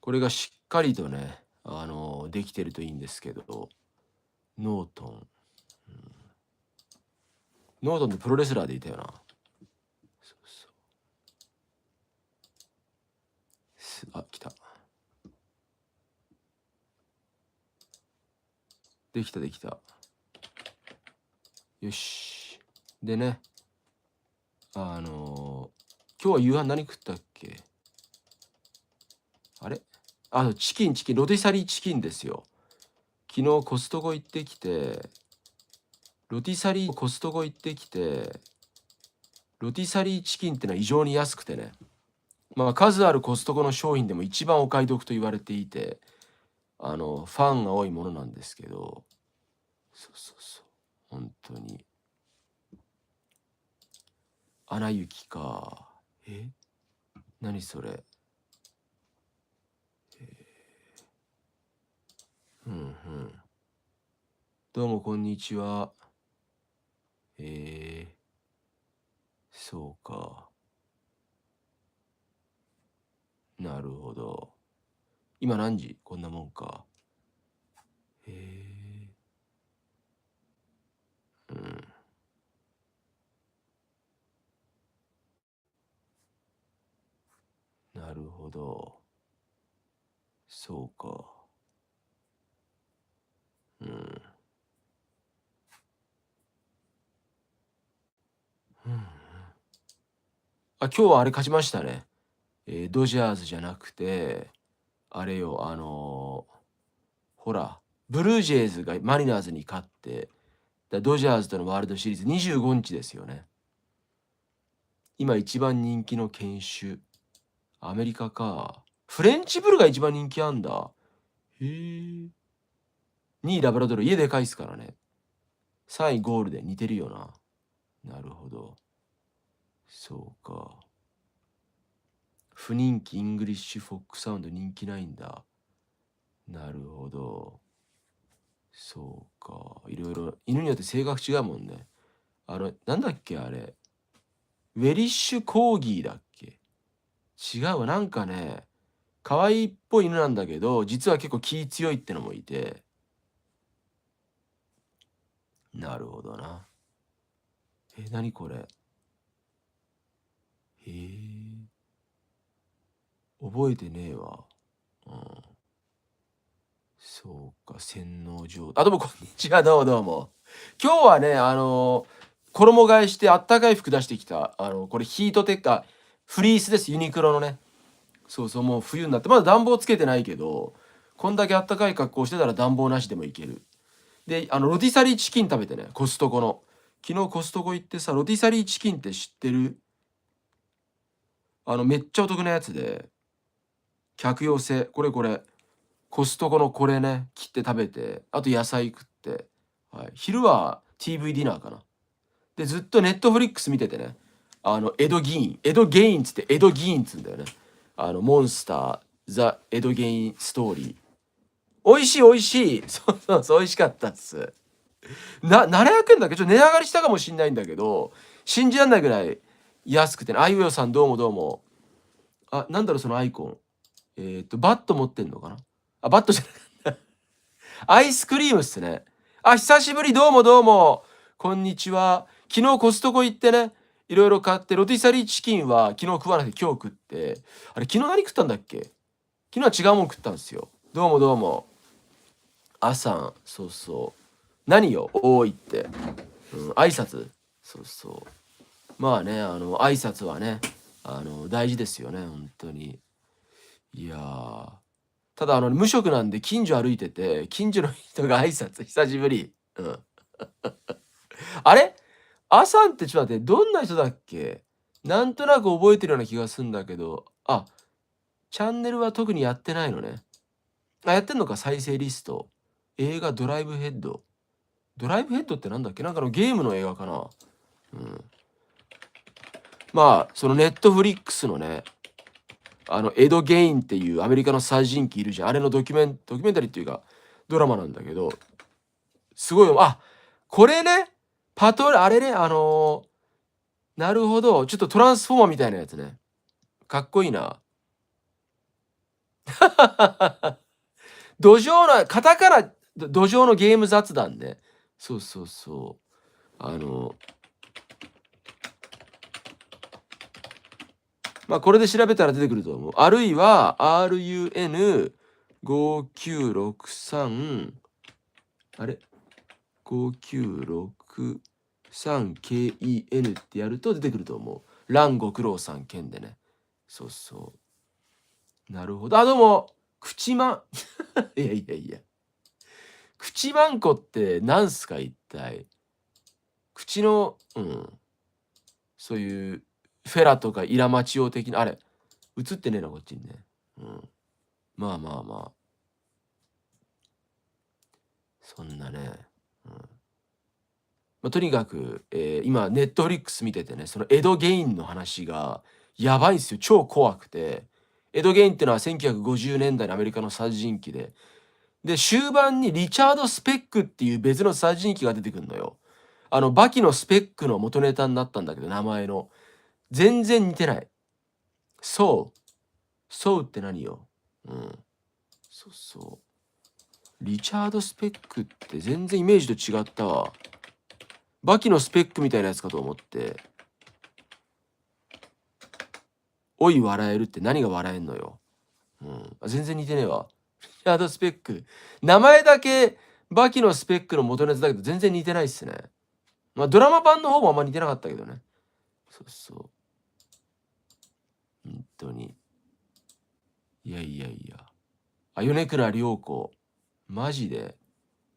これがしっかりとね、できてるといいんですけど、ノートン。ノートンってプロレスラーでいたよな。そうそう。あ、来た。できたできた。よし。でね、今日は夕飯何食ったっけ？あれ？チキン、ロティサリーチキンですよ。昨日コストコ行ってきて、ロティサリーコストコ行ってきて、ロティサリーチキンってのは異常に安くてね。まあ数あるコストコの商品でも一番お買い得と言われていて、ファンが多いものなんですけど、そうそうそう。本当に。アナ雪か。何それ。うんうん。どうもこんにちは。そうか。なるほど。今何時？こんなもんか。うん。なるほど。そうか。うん。うん。今日はあれ勝ちましたね。ドジャーズじゃなくて、あれよ、ほら、ブルージェイズがマリナーズに勝って、ドジャーズとのワールドシリーズ25日ですよね。今一番人気の犬種。アメリカか。フレンチブルが一番人気あんだ。へえ。2位ラブラドル、家でかいっすからね。3位ゴールデン似てるよな。なるほど。そうか。不人気イングリッシュフォックサウンド人気ないんだ。なるほど。そうか。いろいろ、犬によって性格違うもんね。なんだっけあれ。ウェリッシュコーギーだっけ？違うわ。なんかね、可愛いっぽい犬なんだけど、実は結構気強いってのもいて。なるほどな。何これ。へえ。覚えてねえわ。うん。そうか、洗脳状。どうもこんにちは。どうもどうも。今日はね、衣替えしてあったかい服出してきた。これヒートテッカー、フリースです。ユニクロのね。そうそう、もう冬になって、まだ暖房つけてないけど、こんだけあったかい格好してたら暖房なしでもいける。で、ロティサリーチキン食べてね、コストコの。昨日コストコ行ってさ、ロティサリーチキンって知ってる？めっちゃお得なやつで、客用製。これこれ。コストコのこれね、切って食べて、あと野菜食って、はい。昼は TV ディナーかな。で、ずっとネットフリックス見ててね、エドゲインつってエド議員つうんだよね。モンスター、ザ・エドゲインストーリー。美味しい美味しい。そうそうそう、美味しかったっす。700円だっけ？ちょっと値上がりしたかもしんないんだけど、信じらんないぐらい安くてね。あいうよさんどうもどうも。なんだろうそのアイコン。バット持ってんのかな？バットじゃない。アイスクリームっすね。久しぶり、どうもどうも。こんにちは。昨日コストコ行ってね、いろいろ買って、ロティサリーチキンは昨日食わなくて今日食って、あれ、昨日何食ったんだっけ？昨日は違うもん食ったんですよ。どうもどうも。さん、そうそう。何よ、多いって。挨拶。そうそう。まあね、挨拶はね、大事ですよね、本当に。いやー。ただ、無職なんで近所歩いてて、近所の人が挨拶、久しぶり。うん。あれ？さんってちょっと待って、どんな人だっけ？なんとなく覚えてるような気がすんだけど、チャンネルは特にやってないのね。やってんのか、再生リスト。映画ドライブヘッド。ドライブヘッドってなんだっけ？なんかのゲームの映画かな。うん。まあ、そのネットフリックスのね、エド・ゲインっていうアメリカの殺人鬼いるじゃん。あれのドキュメンタリーっていうか、ドラマなんだけど、すごいこれね、あれね、なるほど、ちょっとトランスフォーマーみたいなやつね。かっこいいな。土壌のカタカナ、土壌のゲーム雑談ね。そうそうそう。まあ、これで調べたら出てくると思う。あるいは RUN5963 あれ 5963KEN ってやると出てくると思う。蘭ご苦労さん剣でね。そうそう。なるほど。あ、どうも。口まん。いやいやいや。口まんこって何すか一体。口の、そういうフェラとかイラマチオ的な、あれ、映ってねえな、こっちにね。まあまあまあ。そんなね。まあ、とにかく、今、ネットフリックス見ててね、そのエド・ゲインの話がやばいんすよ。超怖くて。エド・ゲインってのは1950年代のアメリカの殺人鬼で、で、終盤にリチャード・スペックっていう別の殺人鬼が出てくるのよ。バキのスペックの元ネタになったんだけど、名前の。全然似てない。そう。そうって何よ。そうそう。リチャード・スペックって全然イメージと違ったわ。バキのスペックみたいなやつかと思って。おい笑えるって何が笑えんのよ。全然似てねえわ。リチャード・スペック。名前だけバキのスペックの元のやつだけど全然似てないっすね。まあドラマ版の方もあんま似てなかったけどね。そうそう。本当に。いやいやいや。米倉涼子。マジで。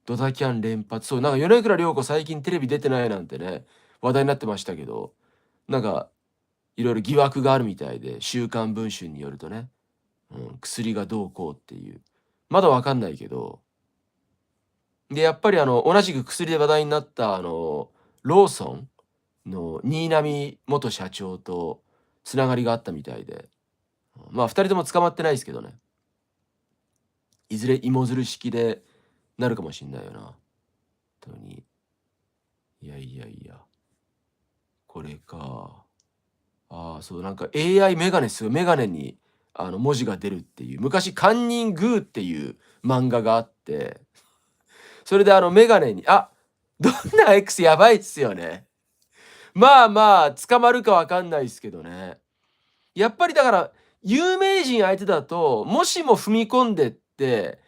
ドタキャン連発。そう、なんか米倉涼子最近テレビ出てないなんてね、話題になってましたけど、なんか、いろいろ疑惑があるみたいで、週刊文春によるとね、薬がどうこうっていう。まだわかんないけど、で、やっぱり同じく薬で話題になったローソンの新浪元社長とつながりがあったみたいで、まあ二人とも捕まってないですけどね。いずれ芋づる式でなるかもしんないよな。本当に。いやいやいや。これか。ああ、そう、なんか AI メガネすごい、メガネに文字が出るっていう、昔カンニングーっていう漫画があって、それでメガネに、どんな X やばいっすよね。まあまあ、捕まるかわかんないっすけどね。やっぱりだから、有名人相手だと、もしも踏み込んでって、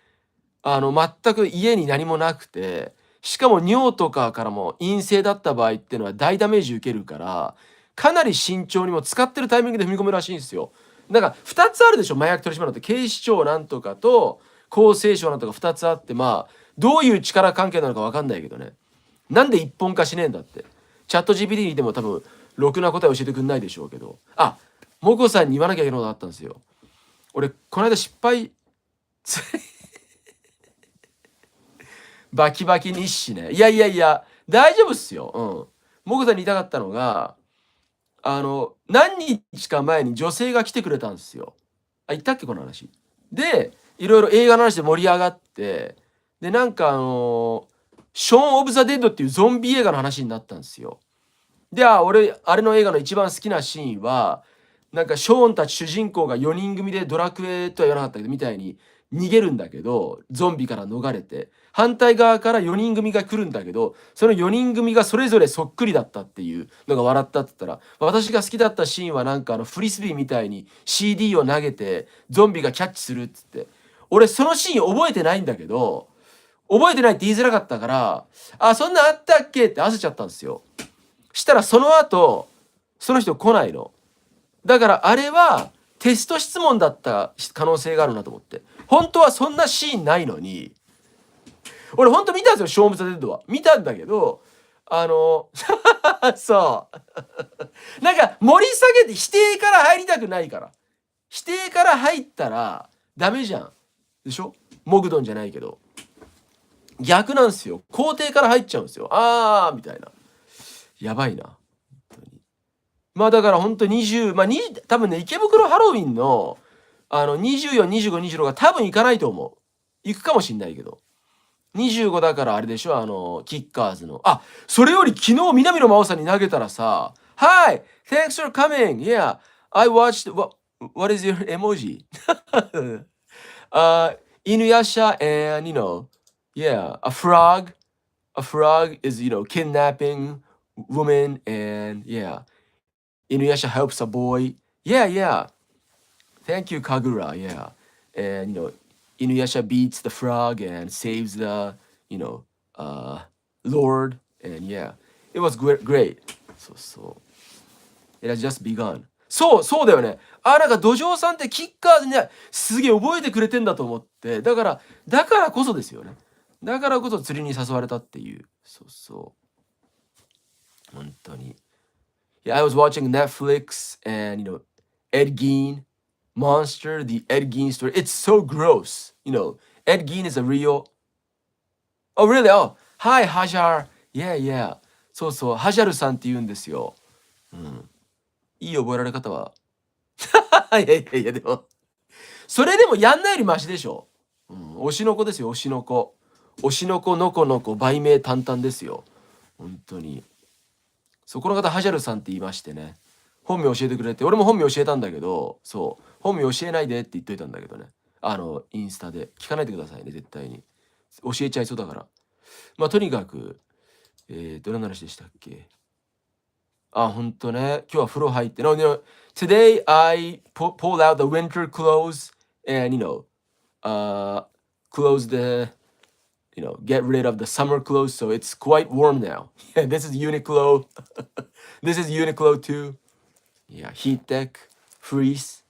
全く家に何もなくて、しかも尿とかからも陰性だった場合っていうのは大ダメージ受けるから、かなり慎重にも使ってるタイミングで踏み込むらしいんですよ。だから2つあるでしょ、麻薬取り締まるのって。警視庁なんとかと厚生省なんとか2つあって、まあ、どういう力関係なのか分かんないけどね。なんで一本化しねえんだって。チャット GPT にでも多分、ろくな答え教えてくんないでしょうけど。もこさんに言わなきゃいけないことがあったんですよ。俺、この間失敗、バキバキ日誌ね。いやいやいや、大丈夫っすよ。もこさんに言いたかったのが、何日か前に女性が来てくれたんですよ。言ったっけこの話。で、いろいろ映画の話で盛り上がって、で、なんかショーン・オブ・ザ・デッドっていうゾンビ映画の話になったんですよ。で、俺、あれの映画の一番好きなシーンは、なんかショーンたち主人公が4人組でドラクエとは言わなかったけど、みたいに逃げるんだけど、ゾンビから逃れて、反対側から4人組が来るんだけど、その4人組がそれぞれそっくりだったっていうのが笑ったって言ったら、私が好きだったシーンはなんかフリスビーみたいに CD を投げて、ゾンビがキャッチするっつって。俺そのシーン覚えてないんだけど、覚えてないって言いづらかったから、そんなんあったっけって焦っちゃったんですよ。したらその後、その人来ないの。だからあれはテスト質問だった可能性があるなと思って。本当はそんなシーンないのに、俺本当見たんですよ、ショーン・オブ・ザ・デッドは。見たんだけど、そう。なんか盛り下げて否定から入りたくないから。否定から入ったらダメじゃん。でしょ？モグドンじゃないけど。逆なんですよ。肯定から入っちゃうんですよ。みたいな。やばいな。本当に。まあだから本当20、多分ね、池袋ハロウィンの、24、25、26が多分行かないと思う。行くかもしんないけど。25だからあれでしょ、キッカーズの。それより昨日南野真央さんに投げたらさ、Hi! Thanks for coming! Yeah, I watched, what is your emoji? Inuyasha and, yeah, a frog. A frog is, kidnapping woman and, yeah. Inuyasha helps a boy. Yeah, yeah. Thank you, Kagura. Yeah. And, Inuyasha beats the frog and saves the, you know, uh, Lord. And yeah, it was great. So, it has just begun. そうだよね。なんか土壌さんってキッカーズね、すげえ覚えてくれてんだと思って。だからこそですよね。だからこそ釣りに誘われたっていう。そう。本当に。Yeah, I was watching Netflix and, Ed Gein, Monster, the Ed Gein story. It's so gross. Ed Gein is a real. Oh, really? Oh, hi, Hajar. Yeah, yeah. そう、ハジャルさんって言うんですよ。いい覚えられ方は。いや、でも、それでもやんないよりマシでしょ。推しの子ですよ、推しの子。推しの子のこの子、売名淡々ですよ。本当に。この方、ハジャルさんって言いましてね。本名教えてくれて、俺も本名教えたんだけど、本名教えないでって言っといたんだけどね。インスタで。聞かないでくださいね、絶対に。教えちゃいそうだから。まあ、とにかく、どんな話でしたっけ？ほんとね。今日は風呂入って。No, today I pulled out the winter clothes and, close the, get rid of the summer clothes. So it's quite warm now. Yeah, this is Uniqlo. This is Uniqlo too. Yeah, heat tech, freeze.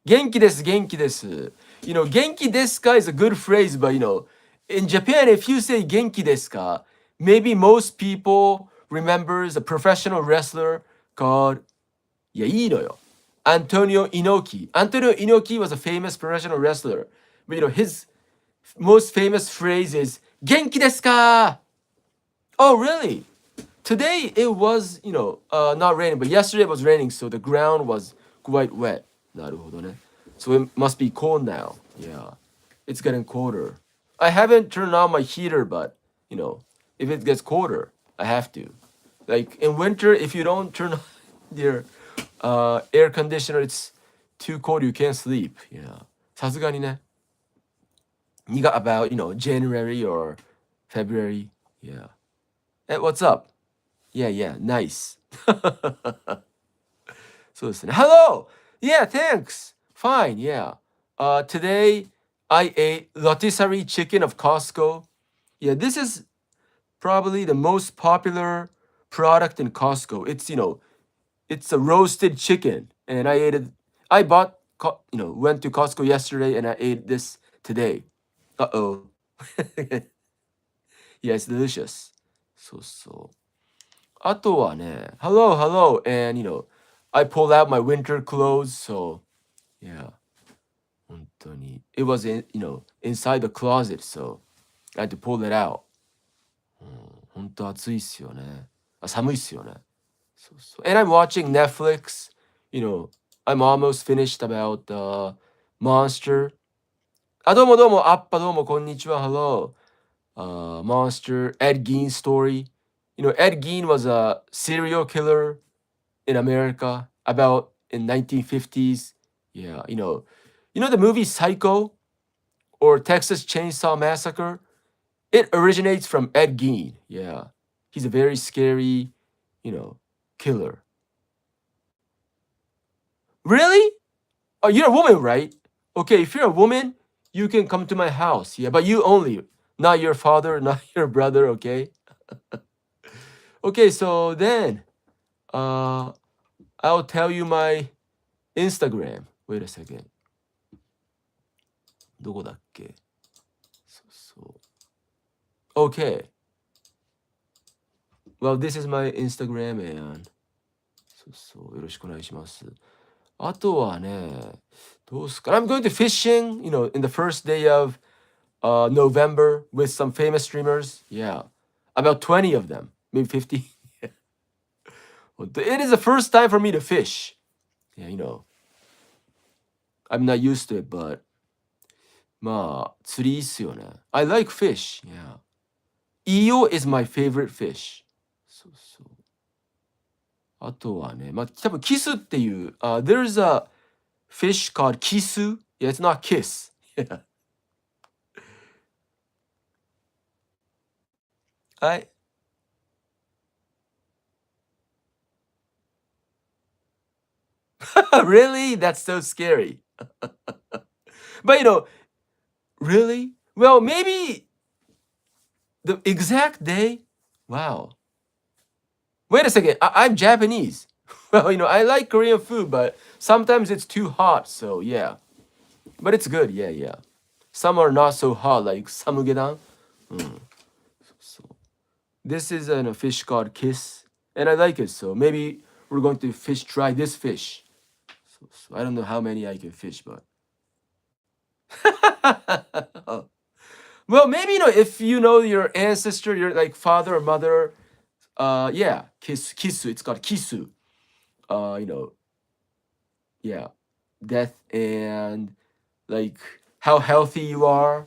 元気です、元気です。元気ですか is a good phrase, but, in Japan, if you say 元気ですか, maybe most people remembers a professional wrestler called, いや、いいのよ. Antonio Inoki. Antonio Inoki was a famous professional wrestler. But, his most famous phrase is 元気ですか? Oh, really? Today it was, not raining, but yesterday it was raining, so the ground was quite wet. なるほどね. So it must be cold now. Yeah. It's getting colder. I haven't turned on my heater, but, if it gets colder, I have to. Like in winter, if you don't turn on your air conditioner, it's too cold, you can't sleep. Yeah. さすがにね. About, January or February. Yeah. Hey, what's up? Yeah, nice. そうですね. Hello! Yeah, thanks. Fine, yeah. Today I ate rotisserie chicken of Costco. Yeah, this is probably the most popular product in Costco. It's a roasted chicken, and I ate it. I went to Costco yesterday, and I ate this today. Uh-oh. Yeah, it's delicious. そう。あとはね、hello, and, I pulled out my winter clothes, so, yeah. 本当に。It was inside the closet, so I had to pull it out. 本当暑いっすよね。寒いっすよね。And I'm watching Netflix. I'm almost finished about Monster. どうも、アッパどうも、こんにちは、hello. Monster, Ed Gein story. Ed Gein was a serial killer in America about in 1950s. Yeah, the movie Psycho or Texas Chainsaw Massacre? It originates from Ed Gein. Yeah. He's a very scary, killer. Really? Oh, you're a woman, right? Okay, if you're a woman, you can come to my house. Yeah, but you only, not your father, not your brother, okay? Okay, so then, I'll tell you my Instagram. Wait a second. どこだっけ? Okay. Well, this is my Instagram and よろしくお願いします。あとはね、どうすか? I'm going to fishing, in the first day of November with some famous streamers. Yeah. About 20 of them, maybe 50. It is the first time for me to fish. Yeah, I'm not used to it, but まあ、釣りいいっすよね。I like fish. Yeah. Eel is my favorite fish. あとはね、多分キスっていう、there's a fish called kisu. Yeah, it's not kiss. Yeah. はい。Really? That's so scary. But really? Well, maybe the exact day? Wow. Wait a second. I'm Japanese. Well, I like Korean food, but sometimes it's too hot. So yeah, but it's good. Yeah, yeah. Some are not so hot, like samugedan. So this is a fish called kiss, and I like it. So maybe we're going to try this fish. So I don't know how many I can fish, but well, maybe if you know your ancestor, your like father or mother. Yeah, kisu. It's called kisu. Uh, you know, yeah, death and like how healthy you are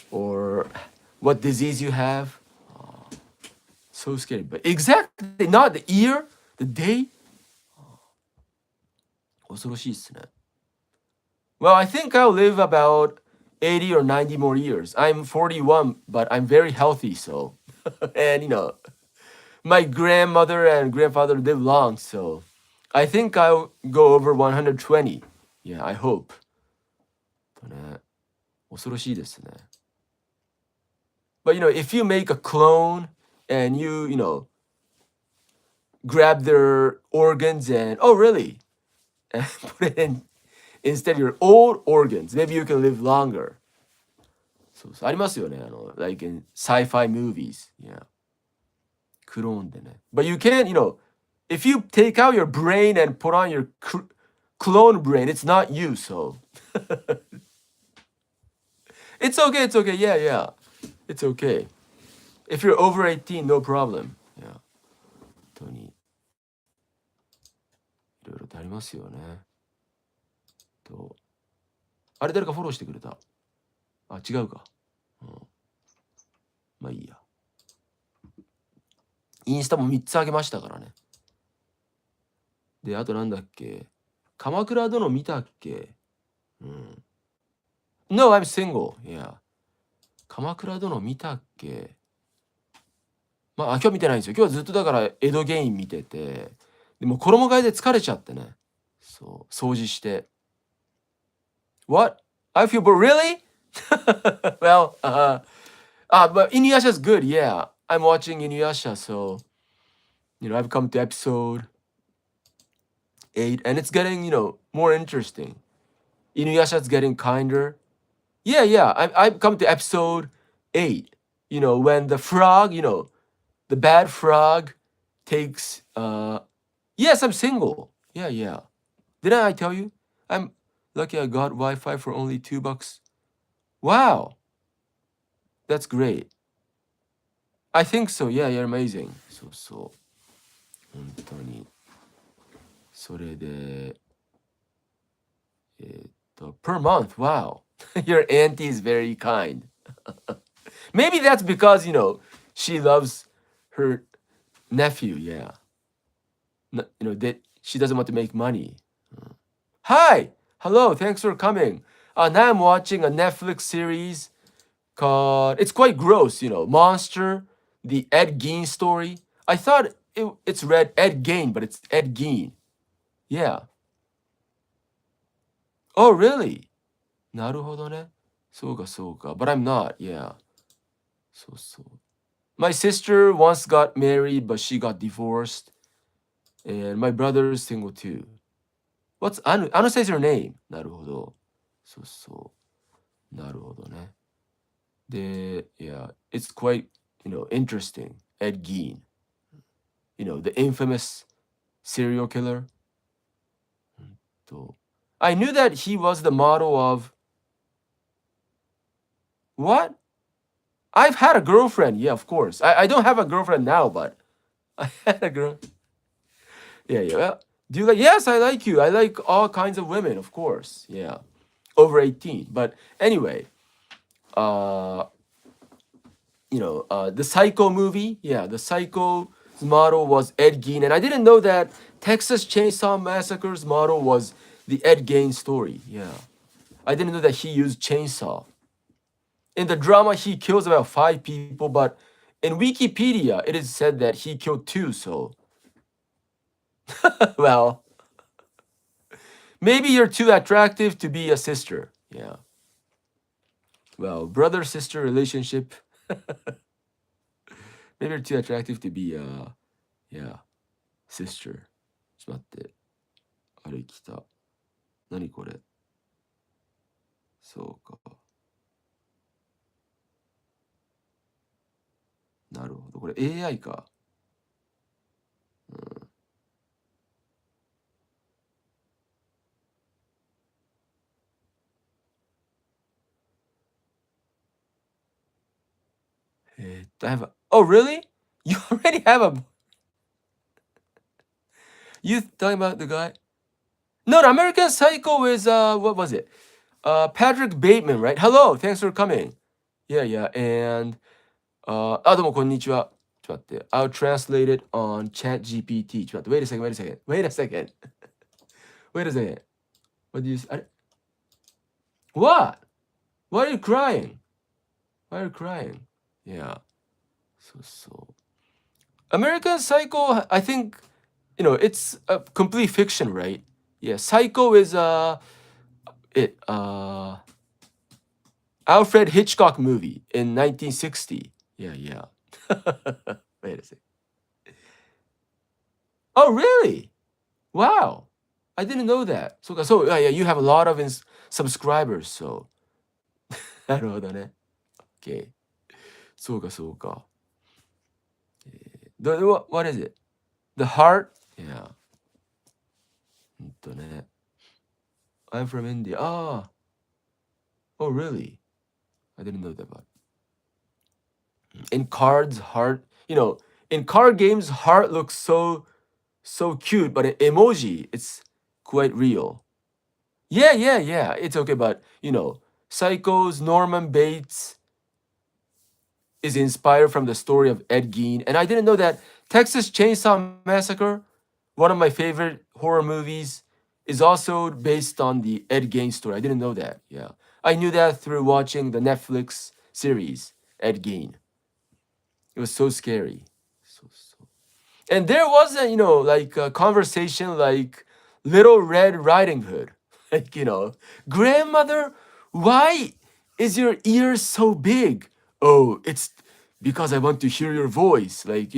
or what disease you have. So scary. But exactly not the year, the day. 恐ろしいっすね. Well, I think I'll live about 80 or 90 more years. I'm 41, but I'm very healthy, so. And my grandmother and grandfather live long, so I think I'll go over 120. Yeah, I hope. とね、恐ろしいですね. But if you make a clone and you grab their organs and oh really, and put it in instead of your old organs, maybe you can live longer. そうありますよね。like in sci-fi movies. Yeah. クローンでね. But you can't, if you take out your brain and put on your clone brain, it's not you, so. It's okay, it's okay. Yeah, yeah. It's okay. If you're over 18, no problem. Yeah. 本当に。いろいろとありますよね。あれ誰かフォローしてくれた。あ、違うか。まあいいや。インスタも3つあげましたからね。で、あとなんだっけ。鎌倉殿見たっけ。No, I'm single. Yeah. 鎌倉殿見たっけ。まあ、今日見てないんですよ。今日はずっとだから江戸ゲイン見てて。でも衣替えで疲れちゃってね。そう、掃除して。What? I feel bored. Really? Well, but Inuyasha's good. Yeah, I'm watching Inuyasha, so I've come to episode 8, and it's getting more interesting. Inuyasha's getting kinder. Yeah, yeah. I've come to episode 8. When the frog, the bad frog takes. Yes, I'm single. Yeah, yeah. Didn't I tell you? I'm lucky I got Wi-Fi for only $2. Wow. That's great. I think so. Yeah, you're amazing. そうそう。本当に。それで、per month. Wow. Your auntie is very kind. Maybe that's because, she loves her nephew. Yeah. That she doesn't want to make money. Hi. Hello. Thanks for coming. Now I'm watching a Netflix series called, it's quite gross, Monster, the Ed Gein story. I thought it's read Ed Gein, but it's Ed Gein. Yeah. Oh, really? なるほどね。そうかそうか。But I'm not, yeah. そうそう。My sister once got married, but she got divorced. And my brother is single too. What's Anu? Anu says her name. なるほど。そうそう。なるほどね。で、yeah, it's quite, interesting. Ed Gein. The infamous serial killer. I knew that he was the model of. What? I've had a girlfriend. Yeah, of course. I don't have a girlfriend now, but I had a girl. Yeah, yeah. Well, do you like? Yes, I like you. I like all kinds of women, of course. Yeah, over 18. But anyway, the Psycho movie. Yeah, the Psycho's model was Ed Gein, and I didn't know that Texas Chainsaw Massacre's model was the Ed Gein story. Yeah, I didn't know that he used chainsaw. In the drama, he kills about 5 people, but in Wikipedia, it is said that he killed 2, so well, maybe you're too attractive to be a sister. Yeah. Well, brother-sister relationship. Maybe you're too attractive to be a, yeah, sister. ちょっと待って。あれ来た。何これ。そうか。なるほど。これ AI か。うん。I have a. Oh, really? You already have a. You talking about the guy? No, the American Psycho is what was it? Patrick Bateman, right? Hello, thanks for coming. Yeah, yeah, and どうもこんにちは。ちょっと待って。I'll translate it on Chat GPT. ちょっと待って。Wait a second, wait a second. Wait a second. Wait a second. What do you say? あれ What? Why are you crying? Why are you crying? Yeah. So. American Psycho, I think, it's a complete fiction, right? Yeah, Psycho is Alfred Hitchcock movie in 1960. Yeah, yeah. Wait a second. Oh, really? Wow. I didn't know that. So yeah, you have a lot of subscribers, so. なるほどね。Okay. そうか、そうか。What is it? The Heart? Yeah. ね。I'm from India. Ah. Oh, really? I didn't know that about. In cards, heart, in card games, heart looks so cute, but in emoji, it's quite real. Yeah, yeah, yeah. It's okay, but Psycho's Norman Bates is inspired from the story of Ed Gein, and I didn't know that Texas Chainsaw Massacre, one of my favorite horror movies, is also based on the Ed Gein story. I didn't know that. Yeah, I knew that through watching the Netflix series Ed Gein. It was so scary. So. And there was like a conversation like Little Red Riding Hood. Like, grandmother, why is your ear so big? Oh, it's because I want to hear your voice. Like,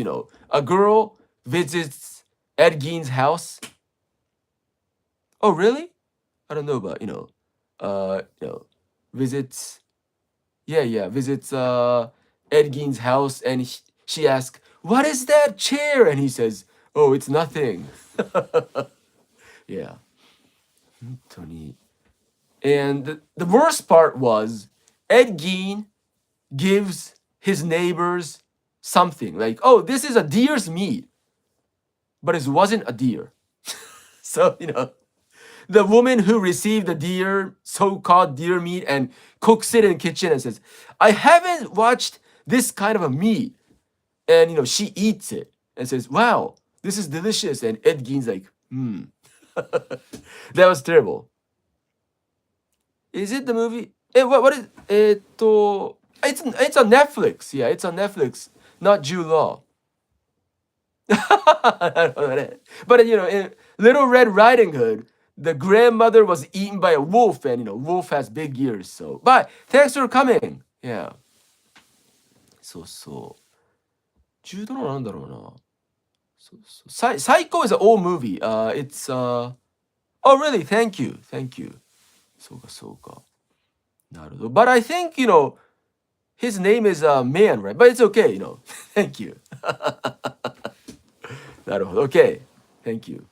a girl visits Ed Gein's house. Oh, really? I don't know about, visits. Yeah, visits Ed Gein's house, and she asks, "What is that chair?" And he says, "Oh, it's nothing." Yeah. 本当に. And the worst part was Ed Gein gives his neighbors something like, "Oh, this is a deer's meat," but it wasn't a deer. So the woman who received the deer, so-called deer meat, and cooks it in the kitchen and says, "I haven't watched this kind of a meat," and she eats it and says, "Wow, this is delicious," and Ed Gein's like, That was terrible. Is it the movie? What is it? It's on Netflix. Yeah, it's on Netflix. Not Jude Law. But in Little Red Riding Hood, the grandmother was eaten by a wolf, and wolf has big ears. So, but thanks for coming. Yeah. So. 中ドラなんだろうな。そう。Psycho is an old movie. It's Oh, really? Thank you. そうか。なるほど。But I think, his name is Man, right? But it's okay, Thank you. なるほど。Okay. Thank you.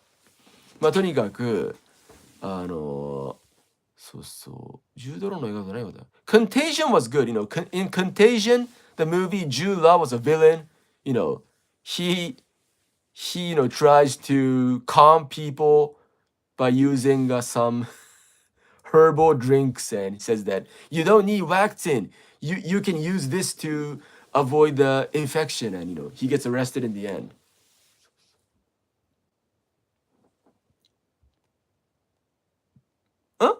まあ、とにかく、そう。ジュードローの映画じゃないわだ。Contagion was good, in Contagion, the movie, Jude Law was a villain. He tries to calm people by using some herbal drinks, and he says that you don't need vaccine. You can use this to avoid the infection, and he gets arrested in the end. Huh?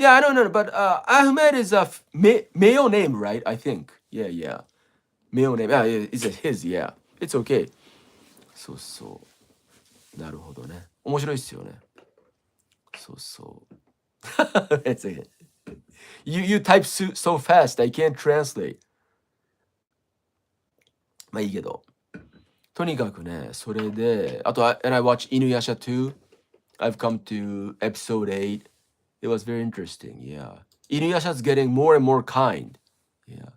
Yeah, I don't know, but Ahmed is a male name, right? I think. Yeah, yeah. Male name. Is it his? Yeah. It's okay. そうそう。なるほどね。面白いっすよね。そうそう。It's okay. You type so fast, I can't translate. まあいいけど。とにかくね、それで、あと、and I watched Inuyasha too. I've come to episode 8. It was very interesting, yeah. Inuyasha's getting more and more kind. Yeah.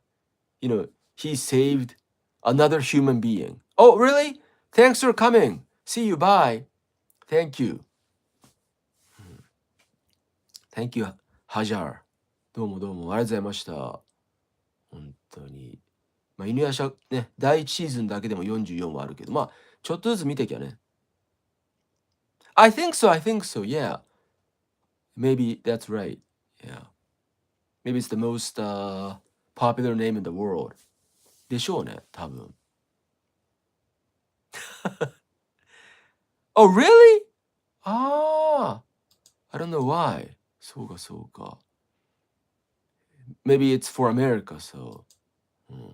You know, he saved another human being. Oh, really? Thanks for coming. See you, bye. Thank you. Thank you, Hajar. どうもどうもありがとうございました。本当に。まあ、犬夜叉ね、第1シーズンだけでも44はあるけど、まあ、ちょっとずつ見てきゃね。I think so, yeah. Maybe that's right. Yeah. Maybe it's the most popular name in the world. でしょうね、多分。Oh, really? Ah, I don't know why. そうか、そうか。Maybe it's for America, so.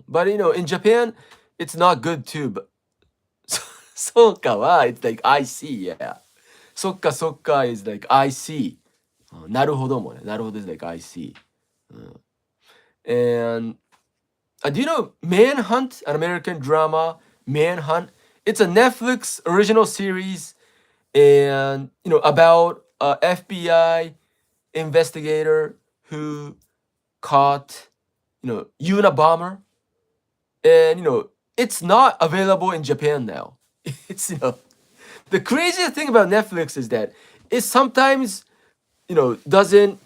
But you know, in Japan, it's not good too. But そうかは、it's like I see, yeah. そっかそっか is like I see. なるほどもね。なるほど is like I see. And do you know Manhunt, an American drama? Manhunt. It's a Netflix original series, and you know about a FBI investigator who caught Unabomber, and it's not available in Japan now. It's the craziest thing about Netflix is that it sometimes doesn't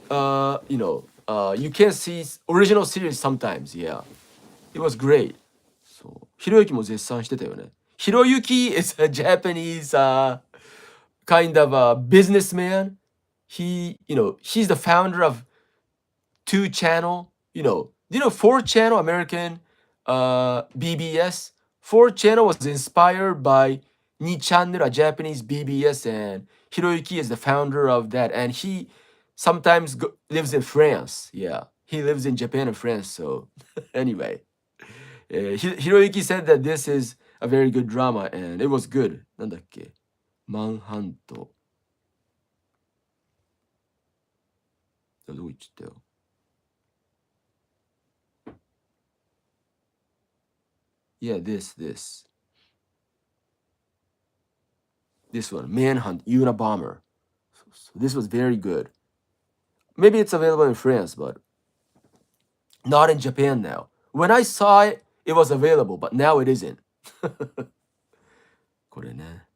you can't see original series sometimes. Yeah, it was great. そうひろゆきも絶賛してたよね。ひろゆき is a Japanese kind of a businessman. He's the founder of 2 channel. Do you know 4 channel American BBS? 4 channel was inspired by 2 channel, a Japanese BBS, and Hiroyuki is the founder of that. And he sometimes lives in France. Yeah, he lives in Japan and France. So anyway, Hiroyuki said that this is a very good drama, and it was good. なんだっけマンハント。どこ行っちゃったよ。Yeah, this one, Manhunt, Unabomber. So this was very good. Maybe it's available in France, but not in Japan now. When I saw it, it was available, but now it isn't. これね。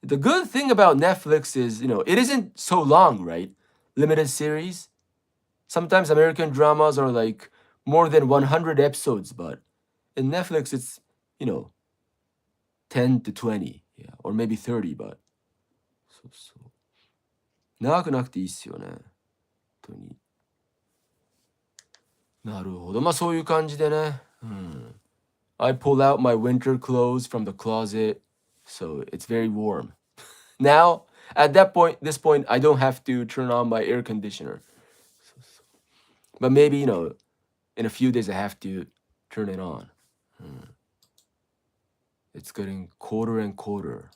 The good thing about Netflix is, it isn't so long, right? Limited series. Sometimes American dramas are like more than 100 episodes, but in Netflix, it's, 10 to 20, yeah, or maybe 30, but そうそう。長くなくていいっすよね。本当に。なるほど。まあそういう感じでね。I pull out my winter clothes from the closet, so it's very warm. Now, at this point, I don't have to turn on my air conditioner. But maybe, in a few days I have to turn it on. It's getting colder and colder.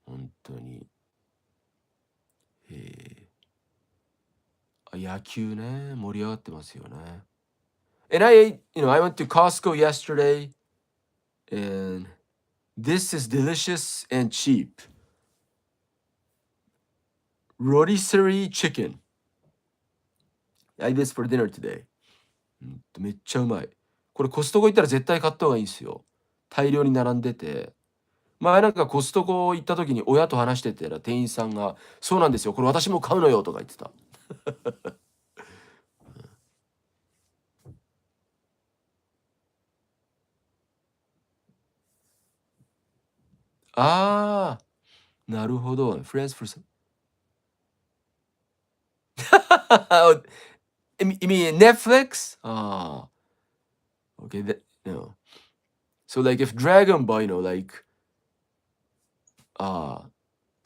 本当に。野球ね、盛り上がってますよね。And I went to Costco yesterday, and this is delicious and cheap. Rotisserie chicken. I had this for dinner today. めっちゃうまい。これコストコ行ったら絶対買った方がいいんですよ。大量に並んでて。前なんかコストコ行った時に親と話してたら店員さんが、そうなんですよ、これ私も買うのよとか言ってた。ああ、なるほど。Friends for some. You mean Netflix? Okay. So like if Dragon Ball, like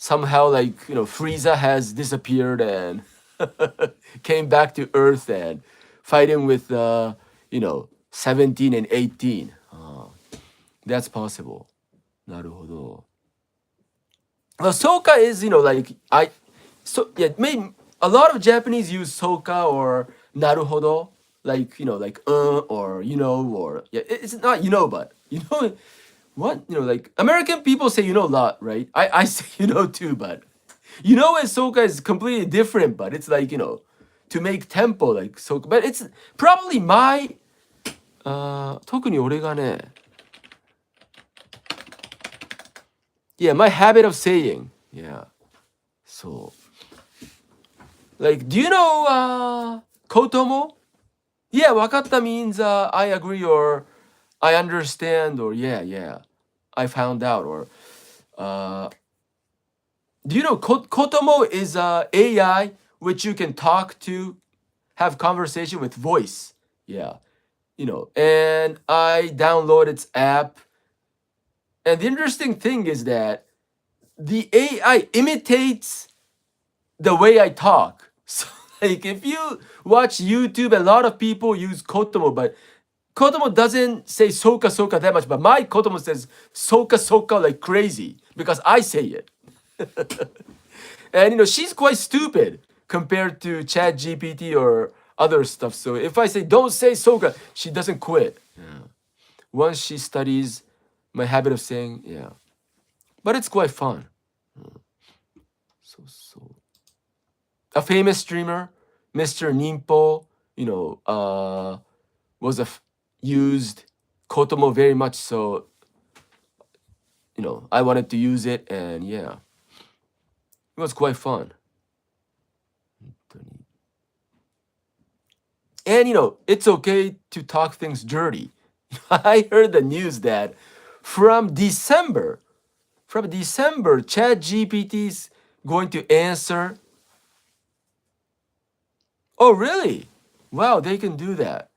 somehow like, Frieza has disappeared and came back to Earth and fighting with 17 and 18. That's possible. なるほど。Well, Soka is, like maybe a lot of Japanese use Soka or Naruhodo, like like or or yeah, it's not but what like American people say a lot, right? I say too, but and Soka is completely different, but it's like to make tempo like Soka, but it's probably my 特に俺がね yeah, my habit of saying yeah. So, like, do you know kotomo? Yeah, wakatta means I agree or I understand or yeah, I found out or do you know kotomo is AI which you can talk to, have conversation with voice. Yeah, and I download its app. And the interesting thing is that the AI imitates the way I talk. So like if you watch YouTube, a lot of people use Kotomo, but Kotomo doesn't say soka soka that much, but my Kotomo says soka soka like crazy because I say it. And she's quite stupid compared to Chat GPT or other stuff. So if I say don't say soka, she doesn't quit. Yeah. Once she studies my habit of saying, yeah. But it's quite fun. So a famous streamer, Mr. Nimpo, was used Kotomo very much. So, I wanted to use it, and yeah, it was quite fun. And it's okay to talk things dirty. I heard the news that from December, ChatGPT's going to answer. Oh, really? Wow, they can do that.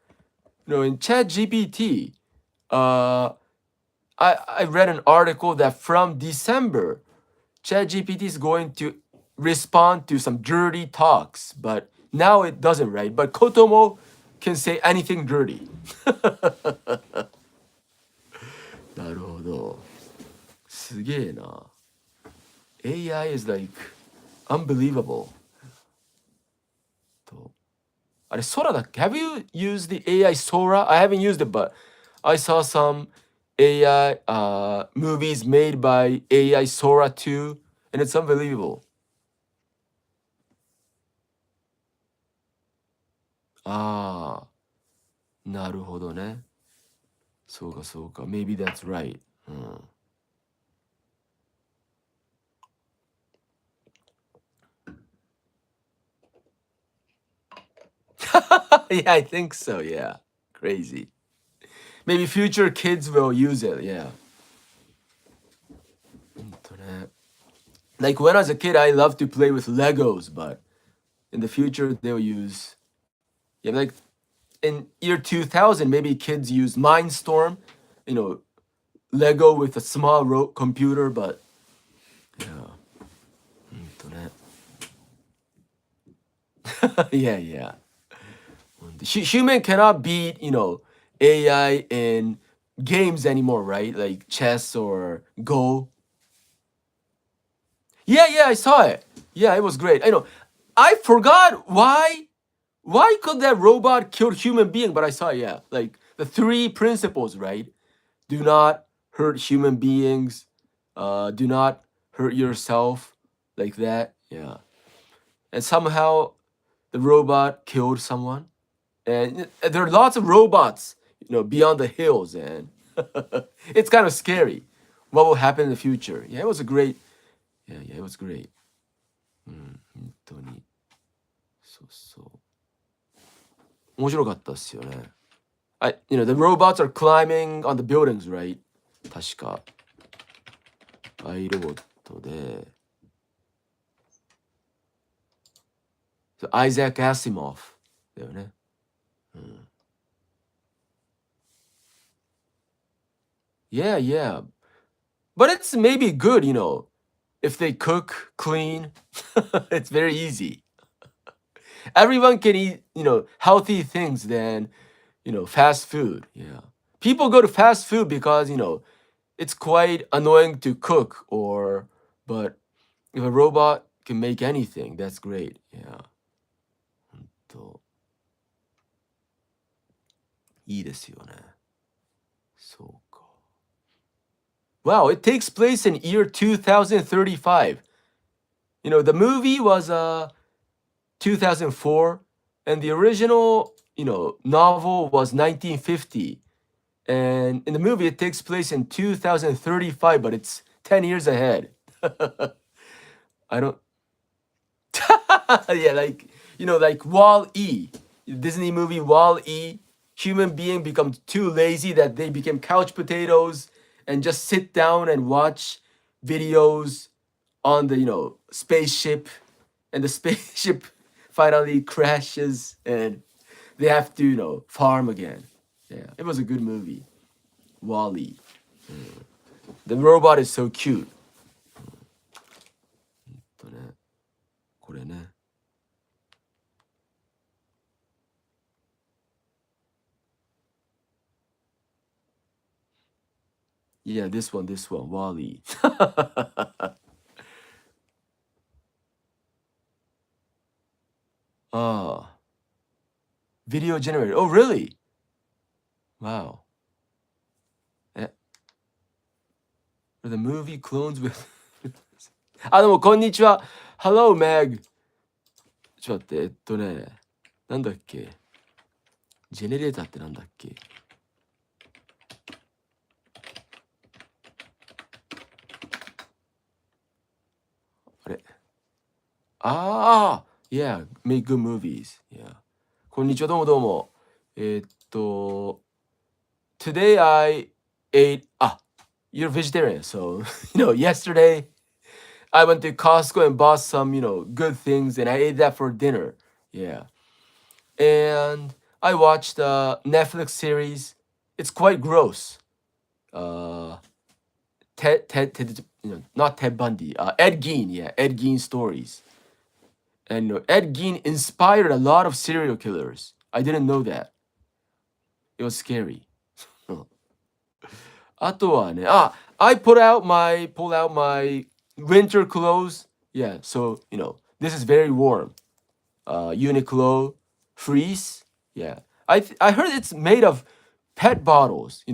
In ChatGPT, I read an article that from December, ChatGPT is going to respond to some dirty talks, but now it doesn't, right? But Kotomo can say anything dirty. なるほど。すげえな。AI is like unbelievable. とあれ、Sora だっけ? Have you used the AI Sora? I haven't used it, but I saw some AI movies made by AI Sora too, and it's unbelievable. ああ、なるほどね。そうかそうか。Maybe that's right. うん。Yeah, I think so. Yeah. Crazy. Maybe future kids will use it. Yeah. ほんとね。Like when I was a kid, I loved to play with Legos, but in the future they'll use yeah, like in year 2000, maybe kids use Mindstorm, Lego with a small computer, but yeah. ほんとね。Yeah, yeah. Human cannot beat, AI in games anymore, right? Like chess or Go. Yeah, I saw it. Yeah, it was great. I know. I forgot why could that robot kill human being, but I saw it, yeah. Like the three principles, right? Do not hurt human beings. Do not hurt yourself like that. Yeah. And somehow the robot killed someone. And there are lots of robots, beyond the hills, and it's kind of scary. What will happen in the future? Yeah, it was a great. Yeah, it was great. 本当に。そうそう。面白かったっすよね。the robots are climbing on the buildings, right? 確か。アイロボットで。アイザック・アシモフだよね。Yeah. But it's maybe good, if they cook, clean, it's very easy. Everyone can eat, healthy things than, fast food. Yeah. People go to fast food because, it's quite annoying to cook but if a robot can make anything, that's great. Yeah. ほんといいですよね。そうか。Wow, it takes place in year 2035. The movie was 2004 and the original, novel was 1950. And in the movie it takes place in 2035, but it's 10 years ahead. I don't yeah, like Wall-E, Disney movie Wall-E. Human being becomes too lazy that they became couch potatoes and just sit down and watch videos on the spaceship, and the spaceship finally crashes and they have to farm again. Yeah, it was a good movie. Wall-E. The robot is so cute. とね、これね。Yeah, this one, Wall-E. Ah, video generator. Oh, really? Wow. The movie clones with どうも、こんにちは。Hello, Meg. ちょっと待って、なんだっけ。ジェネレーターってなんだっけ。あれ。Yeah, make good movies. Yeah. こんにちは、どうもどうも。Today I ate, you're vegetarian, so, yesterday I went to Costco and bought some, good things and I ate that for dinner. Yeah. And I watched a Netflix series. It's quite gross. Ted, not Ted Bundy. Ed Gein, yeah, Ed Gein stories. And Ed Gein inspired a lot of serial killers. I didn't know that. It was scary. あとはね、I pull out my winter clothes. Yeah, so this is very warm. Uniqlo fleece. Yeah, I heard it's made of pet bottles.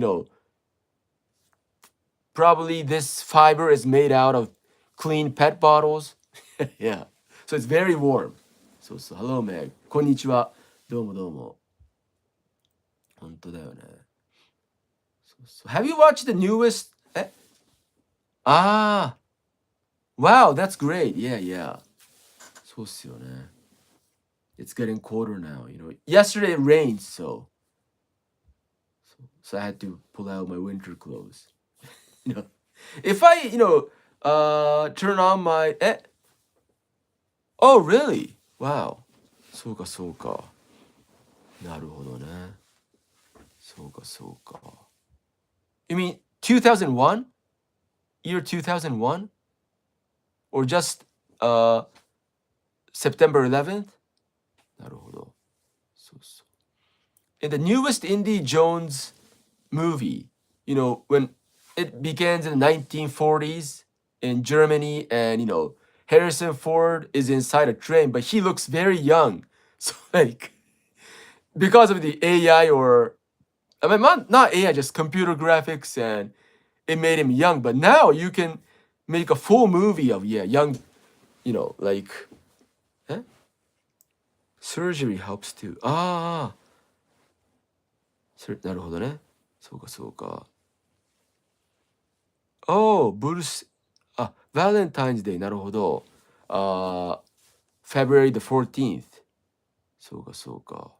Probably this fiber is made out of clean pet bottles. Yeah, so it's very warm. So hello, Meg. こんにちは。どうもどうも。本当だよね。So have you watched the newest? Wow, that's great. Yeah. そうっすよね。It's getting colder now. Yesterday it rained, so I had to pull out my winter clothes. If I turn on my Oh, really? Wow. そうかそうか。なるほどね。そうかそうか。You mean 2001? Year 2001? Or just September 11th? なるほど。そうそう。In the newest Indie Jones movie, when it begins in the 1940s in Germany and, Harrison Ford is inside a train, but he looks very young. So, because of the AI not AI, just computer graphics, and it made him young. But now you can make a full movie of, young, surgery helps too. なるほどね。そうかそうか。Valentine's Day. なるほど。February the 14th. そうかそうか。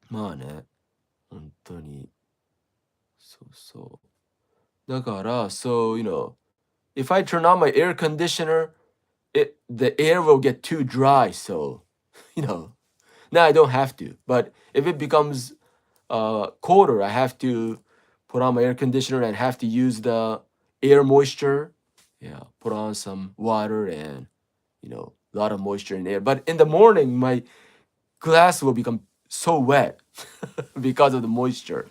まあね。本当に。そうそう。だから、if I turn on my air conditioner, the air will get too dry. So, now I don't have to. But if it becomes colder, I have to put on my air conditioner and have to use the air moisture. Yeah, put on some water and a lot of moisture in air. But in the morning, my glass will become so wet because of the moisture.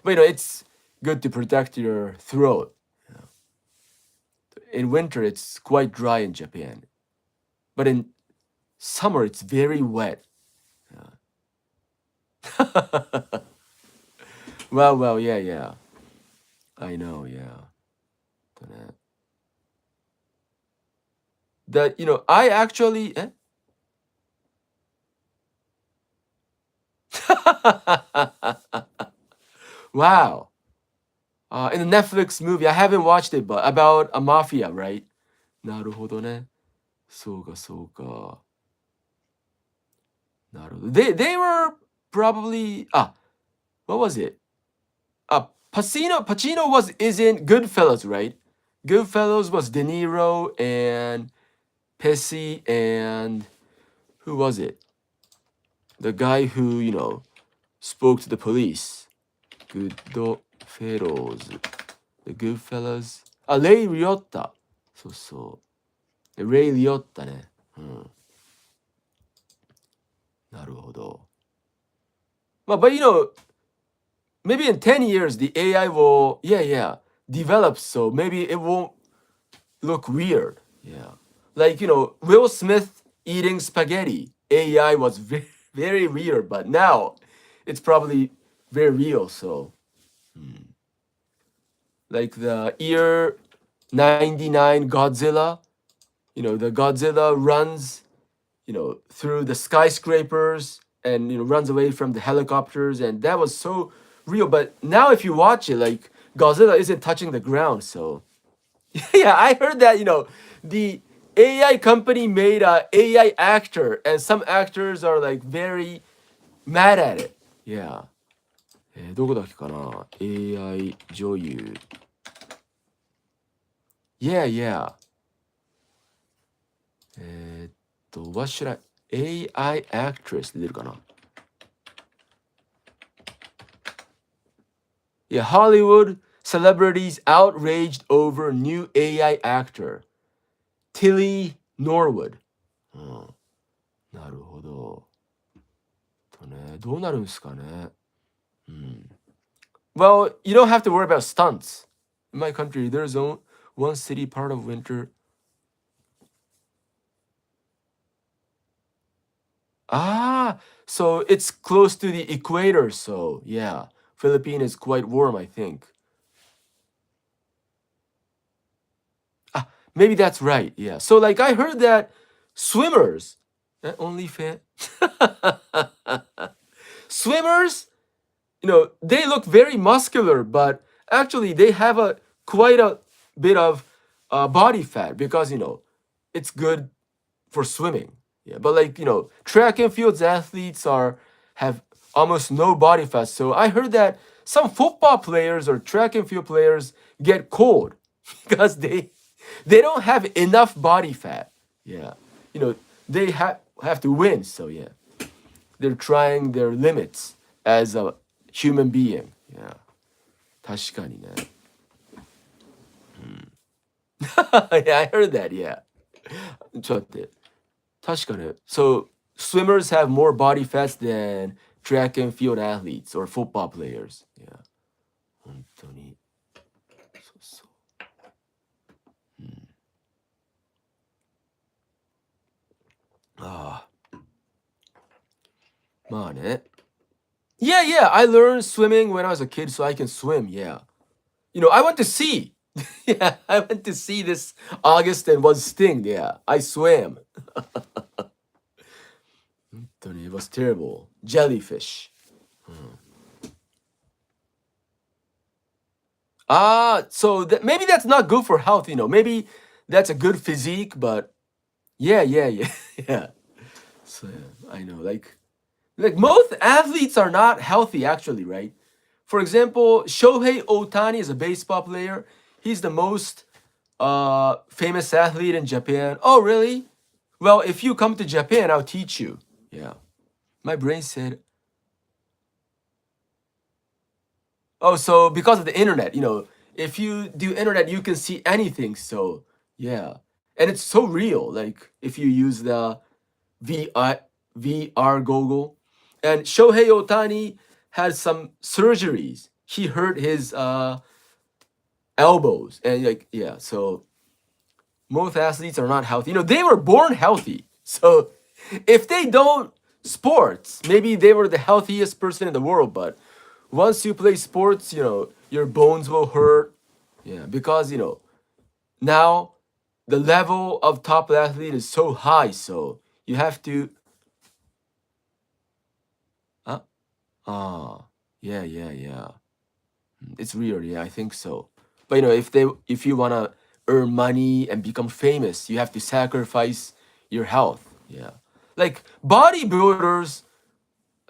But it's good to protect your throat. In winter, it's quite dry in Japan, but in summer, it's very wet. Well, yeah. I know, yeah. That I actually. Wow. In the Netflix movie, I haven't watched it, but about a mafia, right? なるほどね。そうか、そうか。なるほど。They were probably what was it? Pacino is in Goodfellas, right? Goodfellas was De Niro and Pesci and who was it? The guy who, spoke to the police. Goodfellas. The Goodfellas. Ray Liotta. そうそう。レイ・リオッタね。うん。なるほど。But maybe in 10 years the AI will, develop so maybe it won't look weird. Yeah. Like, Will Smith eating spaghetti. AI was very, very weird, but now it's probably very real. So, like the year 99 Godzilla, the Godzilla runs, through the skyscrapers and, runs away from the helicopters. And that was so real. But now if you watch it, like Godzilla isn't touching the ground. So, yeah, I heard that, the AI company made a AI actor, and some actors are like very mad at it. Yeah. どこだっけかな ?AI 女優。Yeah. What should I? AI actress で出るかな Yeah, Hollywood celebrities outraged over new AI actor. Tilly Norwood. なるほど。どうなるんすかね。Well, you don't have to worry about stunts. In my country, there's one city part of winter. So it's close to the equator. So yeah, Philippines is quite warm, I think. Maybe that's right. Yeah. So like I heard that swimmers, only fan, swimmers, they look very muscular, but actually they have quite a bit of body fat because it's good for swimming. Yeah, but like track and fields athletes have almost no body fat. So I heard that some football players or track and field players get cold because they don't have enough body fat. Yeah, they have to win. So yeah, they're trying their limits as a human being. Yeah, 確かにね。Yeah, I heard that. Yeah. ちょっと待って。確かに。So swimmers have more body fats than track and field athletes or football players. Yeah. 本当に。そうそう。まあね。Yeah, I learned swimming when I was a kid, so I can swim. Yeah. I went to sea. Yeah, I went to sea this August and was stinged. Yeah, I swam. It was terrible. Jellyfish. So maybe that's not good for health. Maybe that's a good physique, but yeah. Yeah. So yeah, I know. Like most athletes are not healthy, actually, right? For example, Shohei Ohtani is a baseball player. He's the most famous athlete in Japan. Oh, really? Well, if you come to Japan, I'll teach you. Yeah. My brain said, oh, so because of the internet, if you do internet, you can see anything. So yeah, and it's so real. Like if you use the VI, VR goggle, and Shohei Otani has some surgeries. He hurt his elbows, and like yeah. So most athletes are not healthy. They were born healthy. So if they don't sports, maybe they were the healthiest person in the world. But once you play sports, your bones will hurt. Yeah, because now the level of top athlete is so high. So you have to. Uh, ah, yeah, yeah, yeah. It's weird. Yeah, I think so. But if you wanna earn money and become famous, you have to sacrifice your health. Yeah, like bodybuilders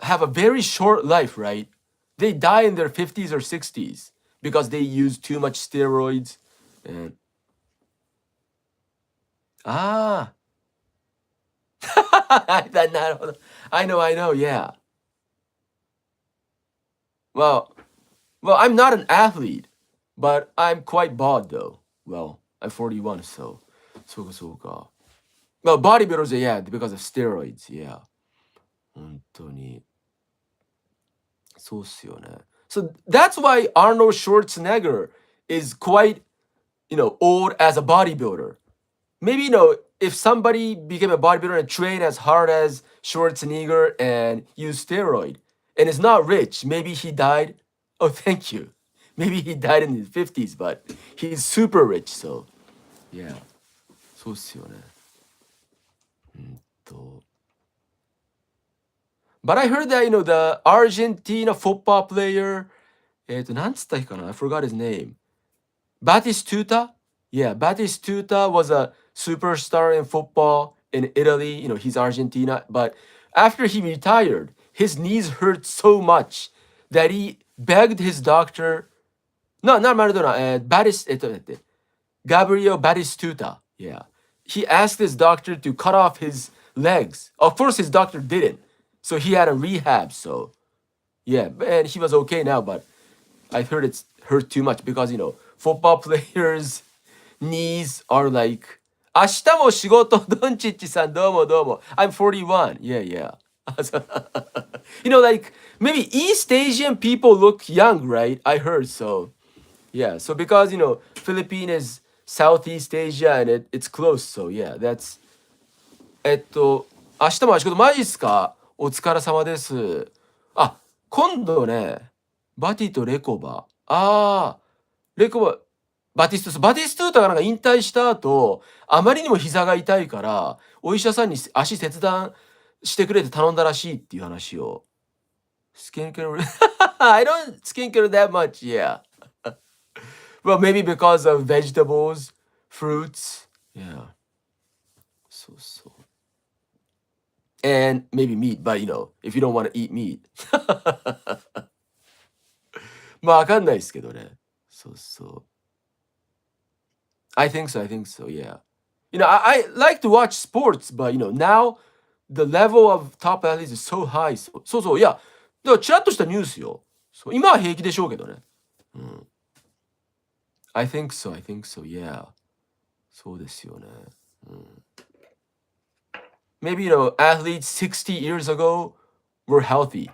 have a very short life, right? They die in their 50s or 60s because they use too much steroids. And ah, I know. Yeah. Well, I'm not an athlete, but I'm quite bald though. Well, I'm 41, so そうかそうか。Well, bodybuilders, yeah, because of steroids, yeah. 本当に。そうっすよね。So that's why Arnold Schwarzenegger is quite, old as a bodybuilder. Maybe, if somebody became a bodybuilder and trained as hard as Schwarzenegger and used steroid and is not rich, maybe he died. Oh, thank you. Maybe he died in his 50s, but he's super rich, so yeah. そうっすよね。と But I heard that, the Argentina football player, なんつったっけかな? I forgot his name. Batistuta? Yeah, Batistuta was a superstar in football in Italy. He's Argentina. But after he retired, his knees hurt so much that he begged his doctor. No, not Maradona. Gabriel Batistuta. Yeah. He asked his doctor to cut off his legs. Of course, his doctor didn't. So he had a rehab. So, yeah. And he was okay now. But I heard it's hurt too much because, football players' knees are like, 明日も仕事、ドンチッチさん、どうもどうも。I'm 41. Yeah, yeah. Like, maybe East Asian people look young, right? I heard so. Yeah, so because, Philippines is Southeast Asia and it's close, so yeah, that's 明日も仕事マジっすか？お疲れ様です。あ、今度ね、バティとレコバ。レコバ、バティストゥータがなんか引退した後、あまりにも膝が痛いから、お医者さんに足切断してくれて頼んだらしいっていう話を。スキンケアI don't skincare that much, yeah. Well, maybe because of vegetables, fruits. Yeah. So. And maybe meat, but if you don't want to eat meat. まあわかんないですけどね。そう。I think so, yeah. I like to watch sports, but now the level of top athletes is so high. そう、いや、だからチラッとしたニュースよ。そう、今は平気でしょうけどね。うん。I think so, yeah. そうですよね。うん。Maybe, athletes 60 years ago were healthy.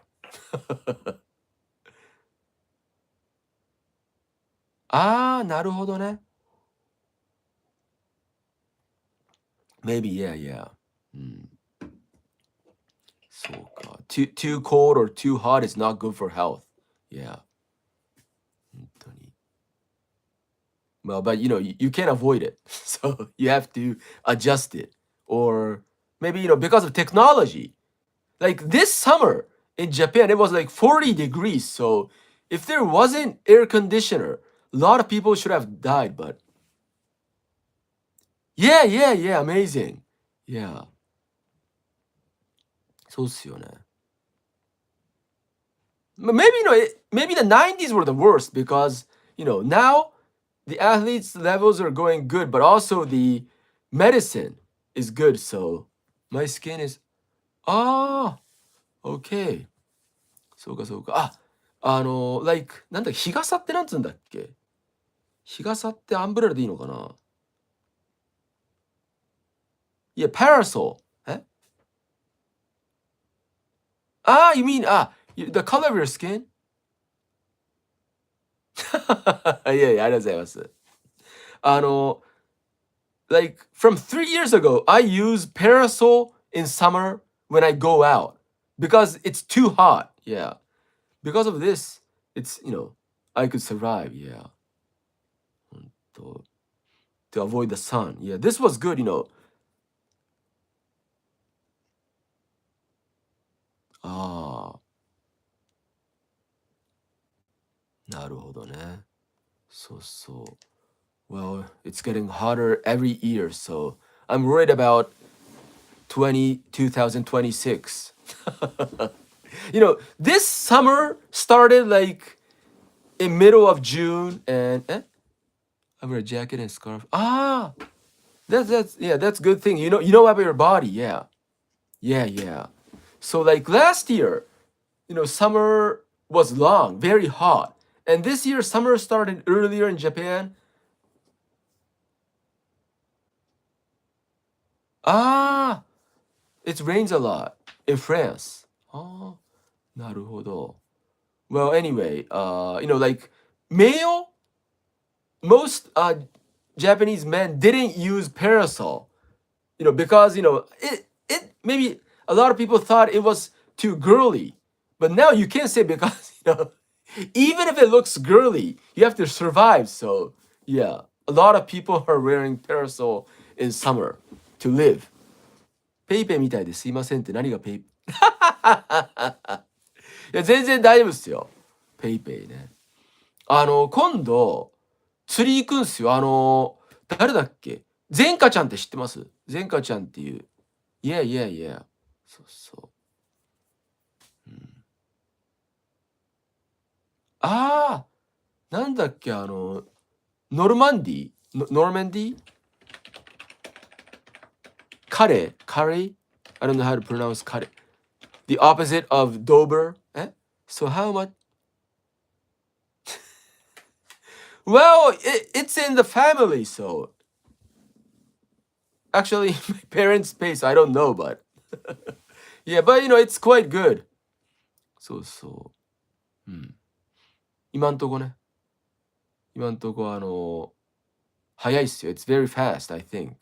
なるほどね。Maybe, yeah. うん。そうか。Too cold or too hot is not good for health. Yeah. 本当に。Well, but you can't avoid it. So you have to adjust it. Or maybe, because of technology. Like this summer in Japan, it was like 40 degrees. So if there wasn't air conditioner, a lot of people should have died. But yeah, amazing. Yeah. そうっすよね。Maybe, maybe the 90s were the worst because, now the athletes' levels are going good, but also the medicine is good. So my skin is, okay. そうか。like, なんだっけ、日傘ってなんつうんだっけ日傘ってアンブレラでいいのかな？いや、parasol. え？ you mean, the color of your skin? いやいや、ありがとうございます。あの、like from 3 years ago, I use parasol in summer when I go out because it's too hot. Yeah. Because of this, it's, I could survive. Yeah. うんと To avoid the sun. Yeah. This was good. ああ、なるほどね。そうそう。Well, it's getting hotter every year, so I'm worried about 2026. This summer started like in middle of June and I wear a jacket and scarf. That's good thing. You know about your body, yeah. Yeah, yeah. So like last year, summer was long, very hot. And this year summer started earlier in Japan. Ah, it rains a lot in France. なるほど。Well, anyway, like male, most Japanese men didn't use parasol, because it maybe a lot of people thought it was too girly, but now you can't say because even if it looks girly, you have to survive. So yeah, a lot of people are wearing parasol in summer to live. ペイペイみたいですいませんって何がペイいや全然大丈夫っすよ。ペイペイね。今度釣り行くんすよ。誰だっけ？ゼンカちゃんって知ってます？ゼンカちゃんっていう。Yeah, yeah, yeah. そうそう。なんだっけノルマンディノルマンディカレー I don't know how to pronounce カレー The opposite of Dober. So how much? Well, it's in the family, so actually my parents pay, so I don't know, but yeah, but it's quite good. そうそう。今んとこ早いっすよ。It's very fast, I think.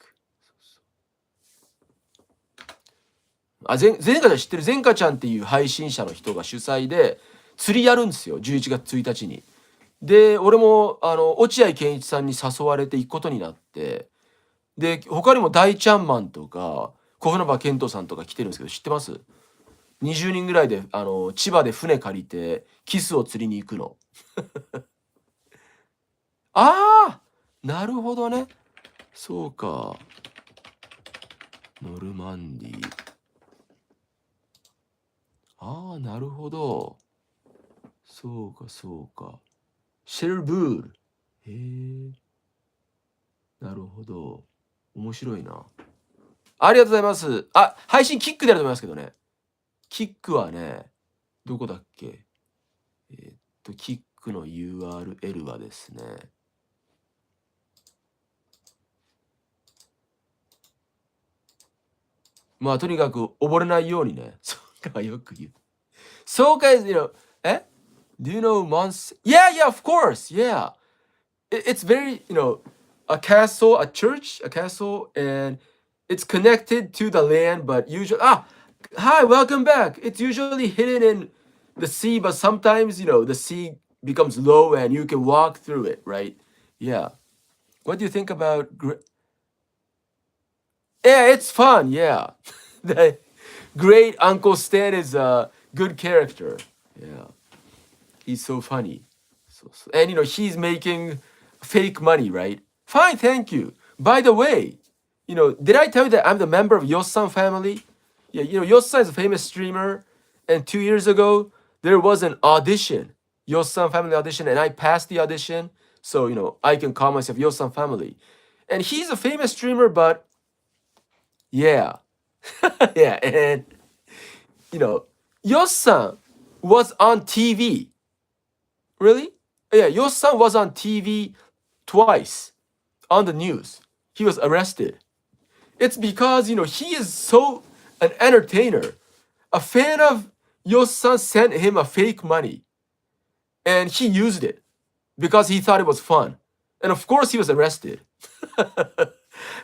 ゼンカちゃん知ってる？ゼンカちゃんっていう配信者の人が主催で釣りやるんですよ。11月1日に。で、俺も落合健一さんに誘われて行くことになって、で、他にも大ちゃんマンとか、小船場健人さんとか来てるんですけど、知ってます？ 20 人ぐらいで、千葉で船借りて、キスを釣りに行くの。なるほどね。そうか。ノルマンディ。なるほど。そうか、そうか。シェルブール。へえ。なるほど。面白いな。ありがとうございます。配信キックでやると思いますけどね。キックはね、どこだっけ？キックの URL はですね。まあ、とにかく溺れないようにね。そうか、よく言う。So guys, do you know Mons? Yeah, yeah, of course. Yeah. It's very, a castle, a church, a castle, and it's connected to the land, but usually, hi, welcome back. It's usually hidden in the sea, but sometimes, the sea becomes low and you can walk through it, right? Yeah. What do you think about? Yeah, it's fun. Yeah. The great Uncle Stan is a good character. Yeah. He's so funny. And he's making fake money, right? Fine, thank you. By the way, did I tell you that I'm the member of Yossan family? Yeah, Yossan is a famous streamer, and 2 years ago there was an audition, Yossan family audition, and I passed the audition, so I can call myself Yossan family. And he's a famous streamer, but yeah, yeah, and Yossan was on TV. Really? Yeah, Yossan was on TV twice on the news. He was arrested. It's because, he is so an entertainer. A fan of Yosan sent him a fake money and he used it because he thought it was fun. And of course, he was arrested.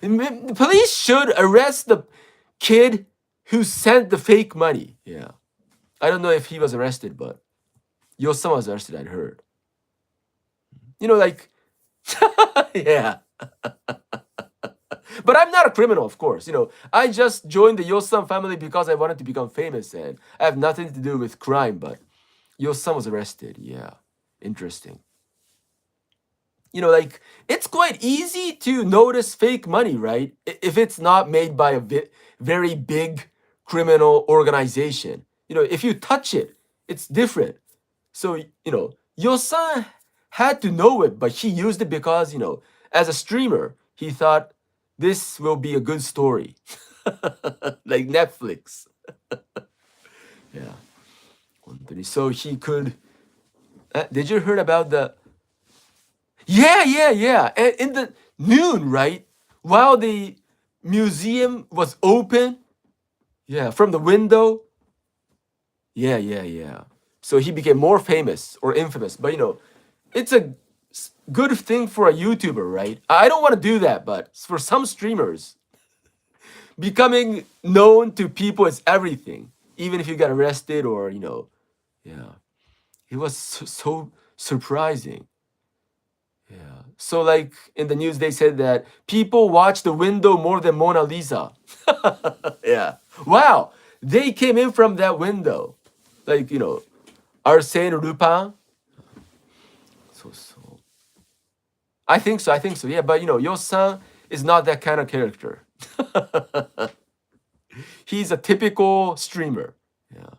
Police should arrest the kid who sent the fake money. Yeah. I don't know if he was arrested, but Yosan was arrested, I heard. Like, yeah. But I'm not a criminal, of course. I just joined the Yosan family because I wanted to become famous and I have nothing to do with crime, but Yosan was arrested. Yeah. Interesting. Like, it's quite easy to notice fake money, right? If it's not made by a very big criminal organization. If you touch it, it's different. So, Yosan had to know it, but he used it because, as a streamer, he thought this will be a good story. Like Netflix. Yeah. So he could. Did you heard about the. Yeah. And in the noon, right? While the museum was open. Yeah, from the window. Yeah. So he became more famous or infamous. But it's a good thing for a YouTuber, right? I don't want to do that, but for some streamers, becoming known to people is everything. Even if you got arrested or, yeah. It was so surprising. Yeah. So like in the news, they said that people watch the window more than Mona Lisa. Yeah. Wow. They came in from that window. Like, Arsène Lupin. So. I think so. Yeah, but Yosan is not that kind of character. He's a typical streamer. Yeah.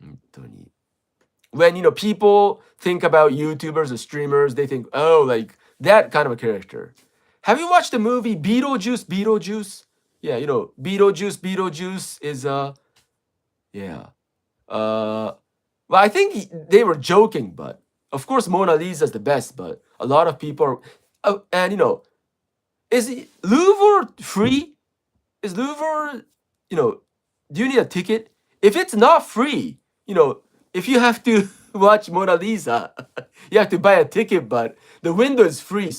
本当に。When people think about YouTubers or streamers, they think, oh, like that kind of a character. Have you watched the movie Beetlejuice? Yeah, Beetlejuice is yeah. Well, I think they were joking, but of course Mona Lisa is the best, but a lot of people are, and is Louvre free? Is Louvre, do you need a ticket? If it's not free, if you have to watch Mona Lisa, you have to buy a ticket, but the window is free.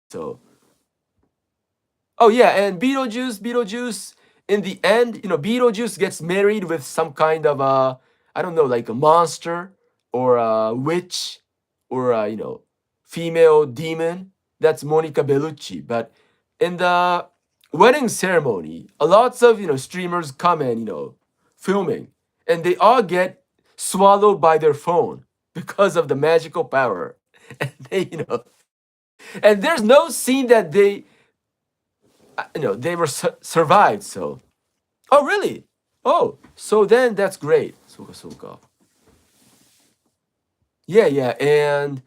So, oh yeah, and Beetlejuice, in the end, Beetlejuice gets married with some kind of I don't know, like a monster or a witch or a, female demon. That's Monica Bellucci. But in the wedding ceremony, a lots of, streamers come and, filming, and they all get swallowed by their phone because of the magical power. And they, and there's no scene that they, they were survived. So, oh really? Oh, so then that's great. So. Yeah, and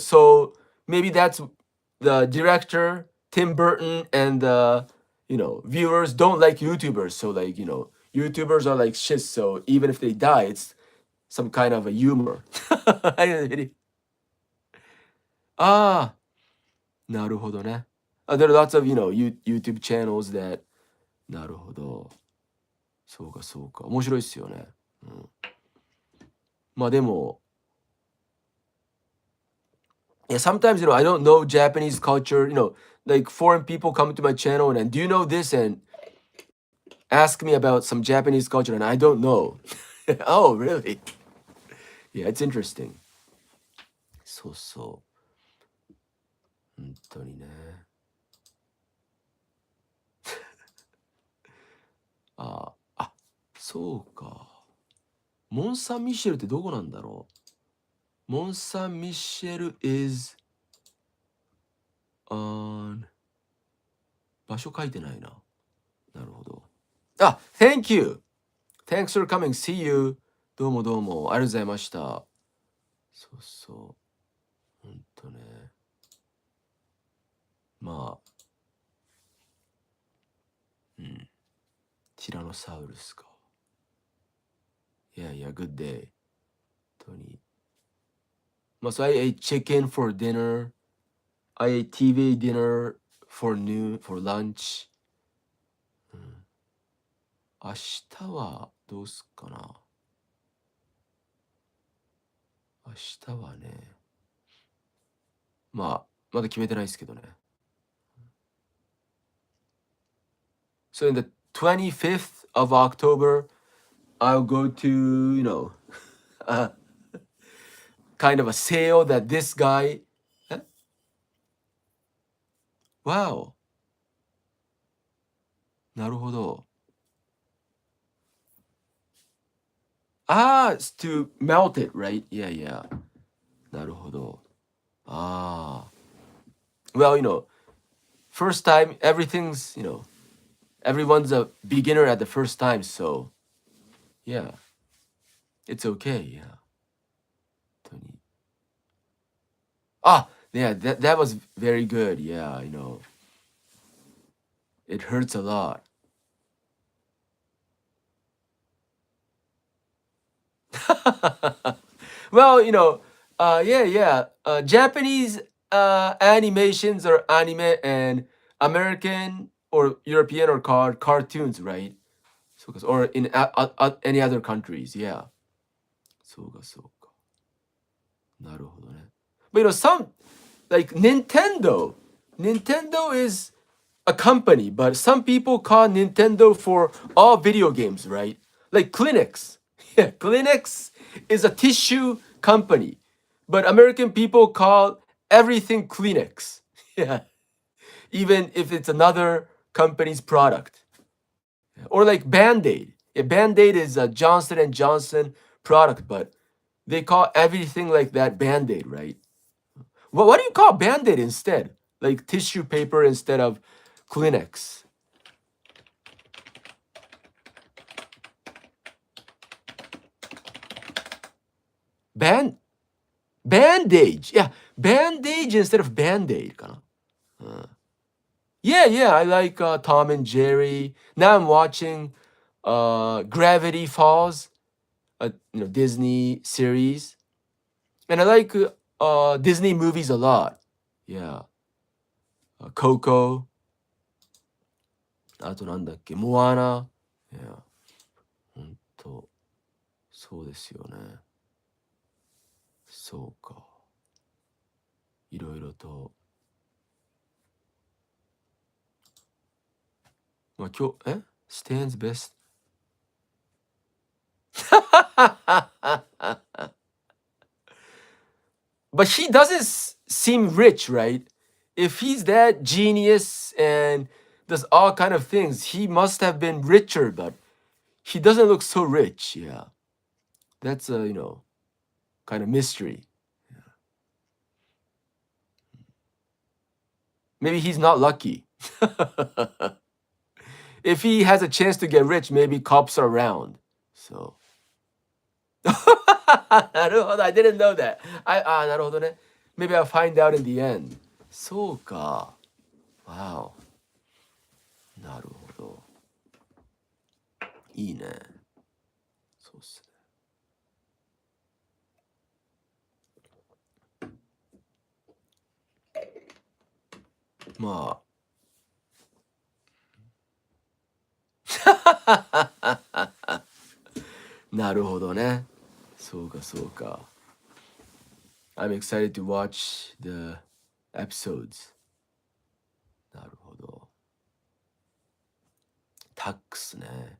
so maybe that's the director Tim Burton and the viewers don't like YouTubers. So like YouTubers are like shit. So even if they die, it's some kind of a humor. ああ、なるほどね。There are lots of YouTube channels that なるほど。そうか。面白いっすよね。うん。まあでも、yeah, sometimes I don't know Japanese culture. Like foreign people come to my channel and do you know this and ask me about some Japanese culture and I don't know. Oh, really? Yeah, it's interesting. そう。本当にね。そうか。モン・サン・ミシェルってどこなんだろう。モン・サン・ミシェル is on 場所書いてないな。なるほど。Thank you! Thanks for coming. See you. どうも。ありがとうございました。そう。ほんとね。まあ。ティラノサウルスか。Yeah, good day. 本当に。So I ate chicken for dinner I ate TV dinner for noon, for lunch. 明日はどうすっかな。明日はね、まだ決めてないですけどね。So in the 25th of October, I'll go to, kind of a sale that this guy. Wow. なるほど。it's to melt it, right? Yeah, yeah. なるほど。Well, first time, everyone's a beginner at the first time, so yeah, it's okay, yeah. 本当に。yeah, that was very good, yeah, it hurts a lot. Well, yeah. Japanese animations or anime and American or European or cartoons, right? Or in any other countries, yeah. そうかそうか。なるほどね。But some like Nintendo. Nintendo is a company, but some people call Nintendo for all video games, right? Like Kleenex. Yeah, Kleenex is a tissue company, but American people call everything Kleenex. Yeah, even if it's another company's product. Or like Band-Aid. Yeah, Band-Aid is a Johnson and Johnson product, but they call everything like that Band-Aid, right? Well, what do you call Band-Aid instead? Like tissue paper instead of Kleenex. Bandage. Yeah, bandage instead of Band-Aid. Yeah, I like Tom and Jerry. Now I'm watching Gravity Falls, Disney series. And I like Disney movies a lot. Yeah. Coco. あとなんだっけ、モアナ。いや、ほんと、そうですよね。そうか。いろいろと。まあ今日、stands best? But he doesn't seem rich, right? If he's that genius and does all kind of things, he must have been richer, but he doesn't look so rich. Yeah. That's a, kind of mystery. Maybe he's not lucky. If he has a chance to get rich, maybe cops are around. So. なるほど。I didn't know that. なるほどね。Maybe I'll find out in the end. そうか。Wow. なるほど。いいね。そうっすね。まあ。なるほどね。そうかそうか。I'm excited to watch the episodes. なるほど。タックスね。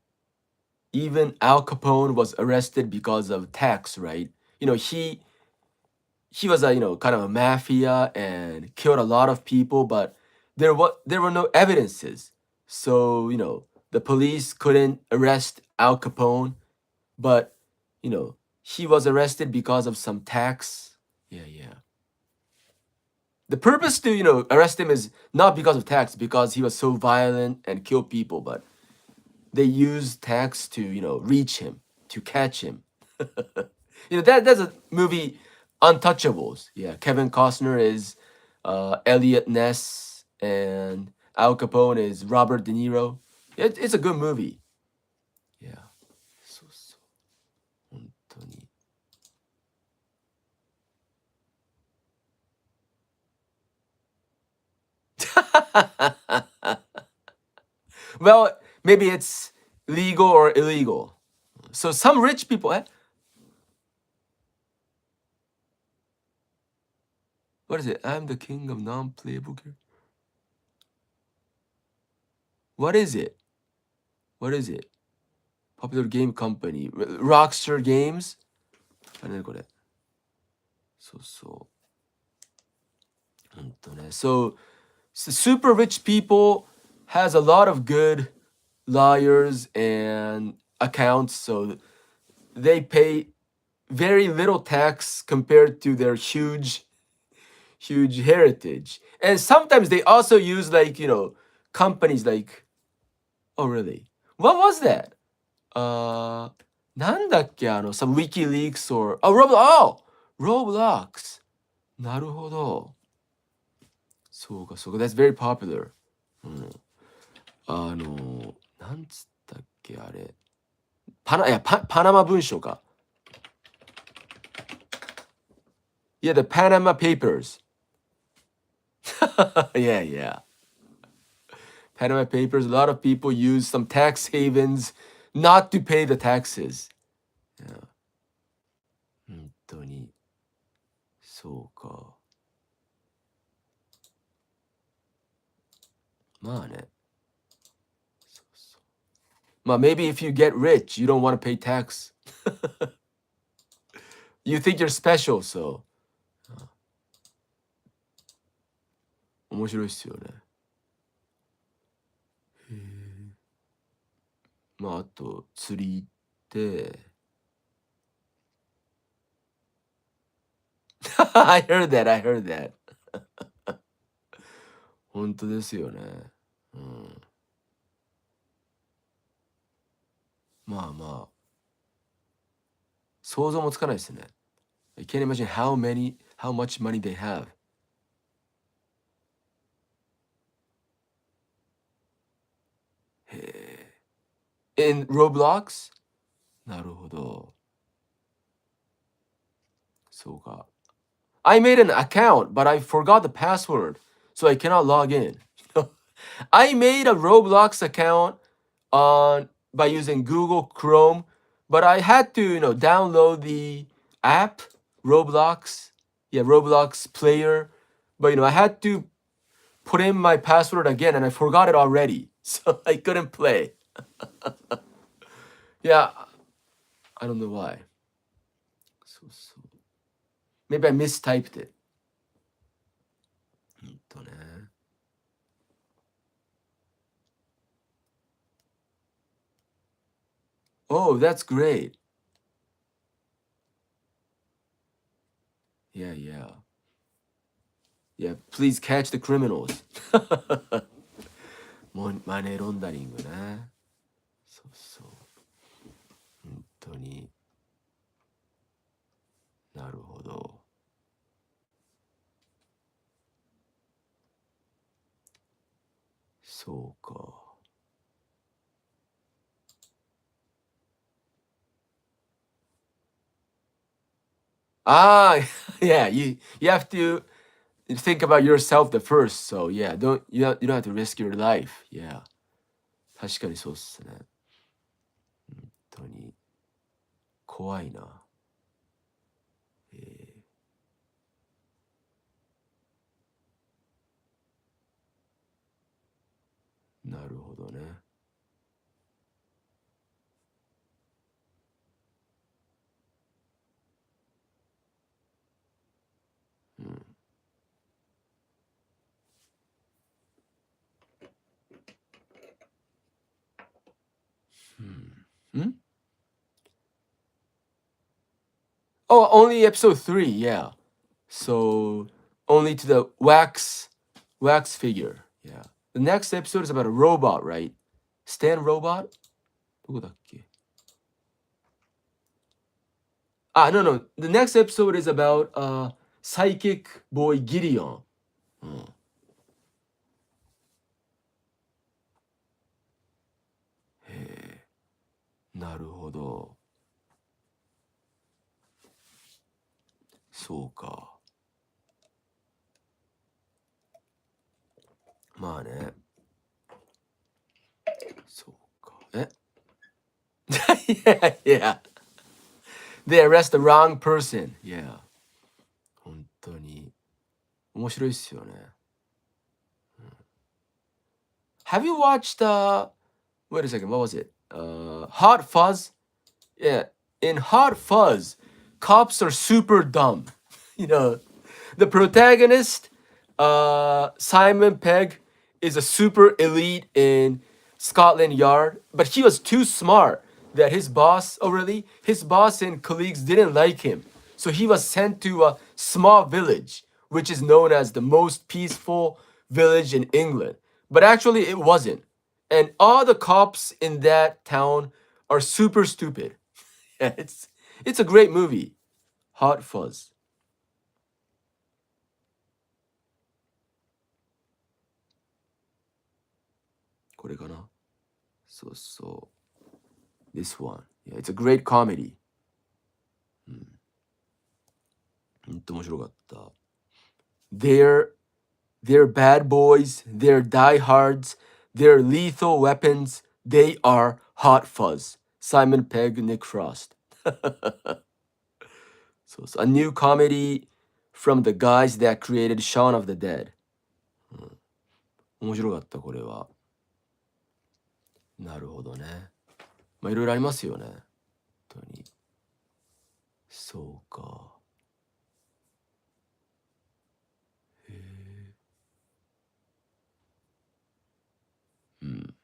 Even Al Capone was arrested because of tax, right? He was a kind of a mafia and killed a lot of people, but there were no evidences. So, the police couldn't arrest Al Capone, but he was arrested because of some tax. Yeah. The purpose to, arrest him is not because of tax, because he was so violent and killed people, but they used tax to, reach him, to catch him. That's a movie, Untouchables. Yeah, Kevin Costner is Elliot Ness, and Al Capone is Robert De Niro. It's a good movie. Yeah. そうそう。本当に。Well, maybe it's legal or illegal. So some rich people, what is it? I'm the king of non-playable characters. What is it? What is it? Popular game company. Rockstar Games? あれね、これ。そうそう。ほんとね。So, super rich people has a lot of good lawyers and accounts, so they pay very little tax compared to their huge heritage. And sometimes they also use like, companies like, oh really? What was that? なんだっけsome WikiLeaks or, Roblox. なるほど。そうか、そうか。That's very popular. うん。なんつったっけ、あれ。パナマ文書か。Yeah, the Panama Papers. Yeah, yeah. Panama Papers, a lot of people use some tax havens not to pay the taxes. Yeah. 本当に。そうか。まあね。そうそう。まあ、maybe if you get rich, you don't want to pay tax. You think you're special, so. 面白いっすよね。へえ。まあ、あと、釣り行って。I heard that, I heard that. 本当ですよね。うん。まあまあ、想像もつかないですね。I can't imagine how much money they have. へえ。In Roblox? なるほど。そうか。I made an account, but I forgot the password, so I cannot log in. I made a Roblox account on by using Google Chrome, but I had to, download the app Roblox. Yeah, Roblox player. But I had to put in my password again and I forgot it already. So I couldn't play. Yeah, I don't know why. So maybe I mistyped it. ほんとね。Oh, that's great. Yeah, yeah. Yeah, please catch the criminals. マネーロンダリングね。そうそう。本当に。なるほど。そうか。Ah, yeah, you have to think about yourself the first. So yeah, you don't have to risk your life. Yeah. 確かにそうっすね。本当に怖いな。えなるほどね。うん。うん。Oh, only episode 3, yeah. So only to the wax figure. Yeah. The next episode is about a robot, right? Stan Robot? どこだっけ Ah, no. The next episode is about psychic boy Gideon. うん。へえ、なるほど。そうか。まあね。そうか。Yeah, yeah. They arrest the wrong person. Yeah. 本当に。面白いっすよね。Have you watched, wait a second, what was it? Hot Fuzz? Yeah. In Hot Fuzz, cops are super dumb. You know, the protagonist, Simon Pegg, is a super elite in Scotland Yard, but he was too smart that his boss, oh really? His boss and colleagues didn't like him. So he was sent to a small village, which is known as the most peaceful village in England. But actually, it wasn't. And all the cops in that town are super stupid. Yeah, it's a great movie. Hot Fuzz. これかな。そうそう。This one. Yeah, it's a great comedy. ほんと面白かった。They're bad boys, they're diehards, they're lethal weapons, they are Hot Fuzz. Simon Pegg, Nick Frost. そうそう。A new comedy from the guys that created Shaun of the Dead. 面白かった、これは。なるほどね。まあ、いろいろありますよね。本当に。そうか。へえ。うん。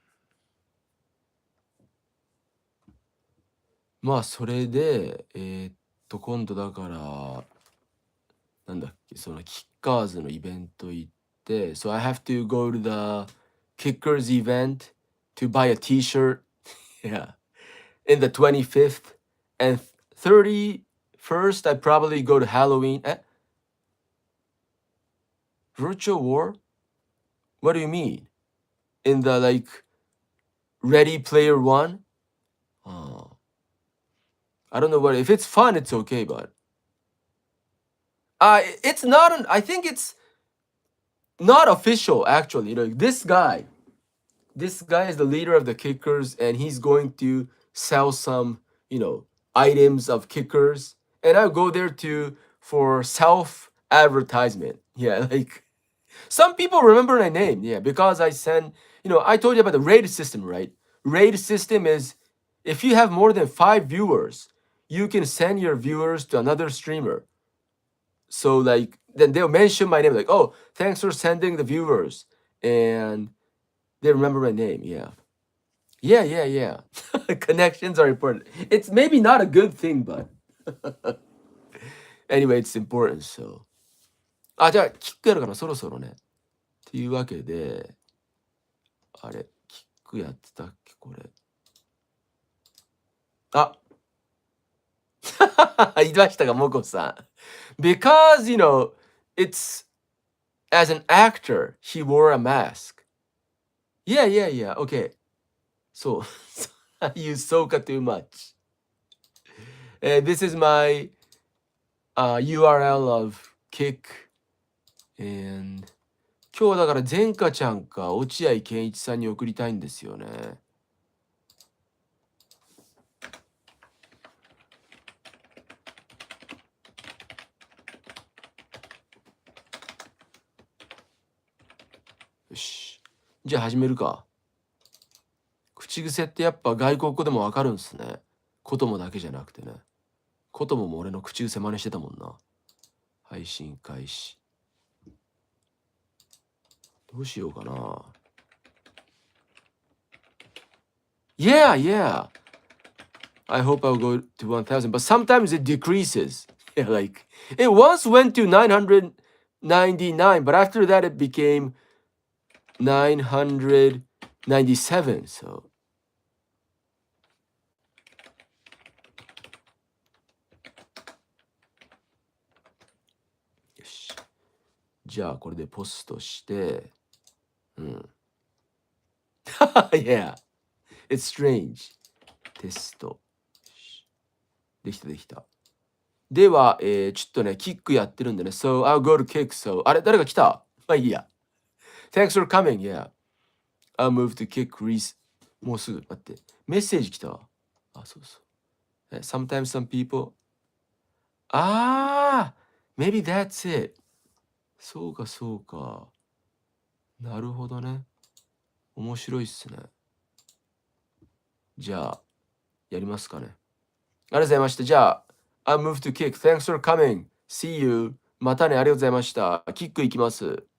まあ、それで、今度だから、なんだっけ、そのキッカーズのイベント行って、So I have to go to the Kickers event to buy a t-shirt. Yeah. In the 25th and 31st, I probably go to Halloween. Virtual War? What do you mean? In the like Ready Player One? Oh. I don't know what, if it's fun, it's okay, but it's not an, I think it's not official actually. You know, this guy is the leader of the Kickers and he's going to sell some, you know, items of Kickers. And I'll go there to for self advertisement. Yeah, like some people remember my name. Yeah, because I send, you know, I told you about the raid system, right? Raid system is if you have more than 5 viewers, you can send your viewers to another streamer. So like then they'll mention my name, like, oh, thanks for sending the viewers. And they remember my name, yeah. Yeah, yeah, yeah. Connections are important. It's maybe not a good thing, but anyway, it's important, so. あ、じゃあ、キックやるかな、そろそろね。っていうわけで、あれ、キックやってたっけ、これ。あ言いましたか、もこさん。Because, you know, it's, as an actor, he wore a mask. Yeah, yeah, yeah, okay. So, I use Soka too much. This is my URL of Kick. And 今日だから前科ちゃんか落合健一さんに送りたいんですよね。よし。じゃあ始めるか。口癖ってやっぱ外国語でもわかるんすね。こともだけじゃなくてね。ことも俺の口癖真似してたもんな。配信開始。どうしようかな。Yeah, yeah. I hope I'll go to 1000, but sometimes it decreases. Yeah, like it once went to 999, but after that it became 997. Soよし。じゃあこれでポストして、うん。Yeah, it's strange. テスト。できたできた。では、ちょっとね、キックやってるんでね。So, I'll go to kick. So, あれ誰か来たまあいいや。Thanks for coming, yeah. I'll move to kick Greece. もうすぐ、待って。メッセージ来たわ。あ、そうそう。Sometimes some people. maybe that's it. そうか、そうか。なるほどね。面白いっすね。じゃあ、やりますかね。ありがとうございました。じゃあ、I'll move to kick. Thanks for coming. See you. またね、ありがとうございました。キックいきます。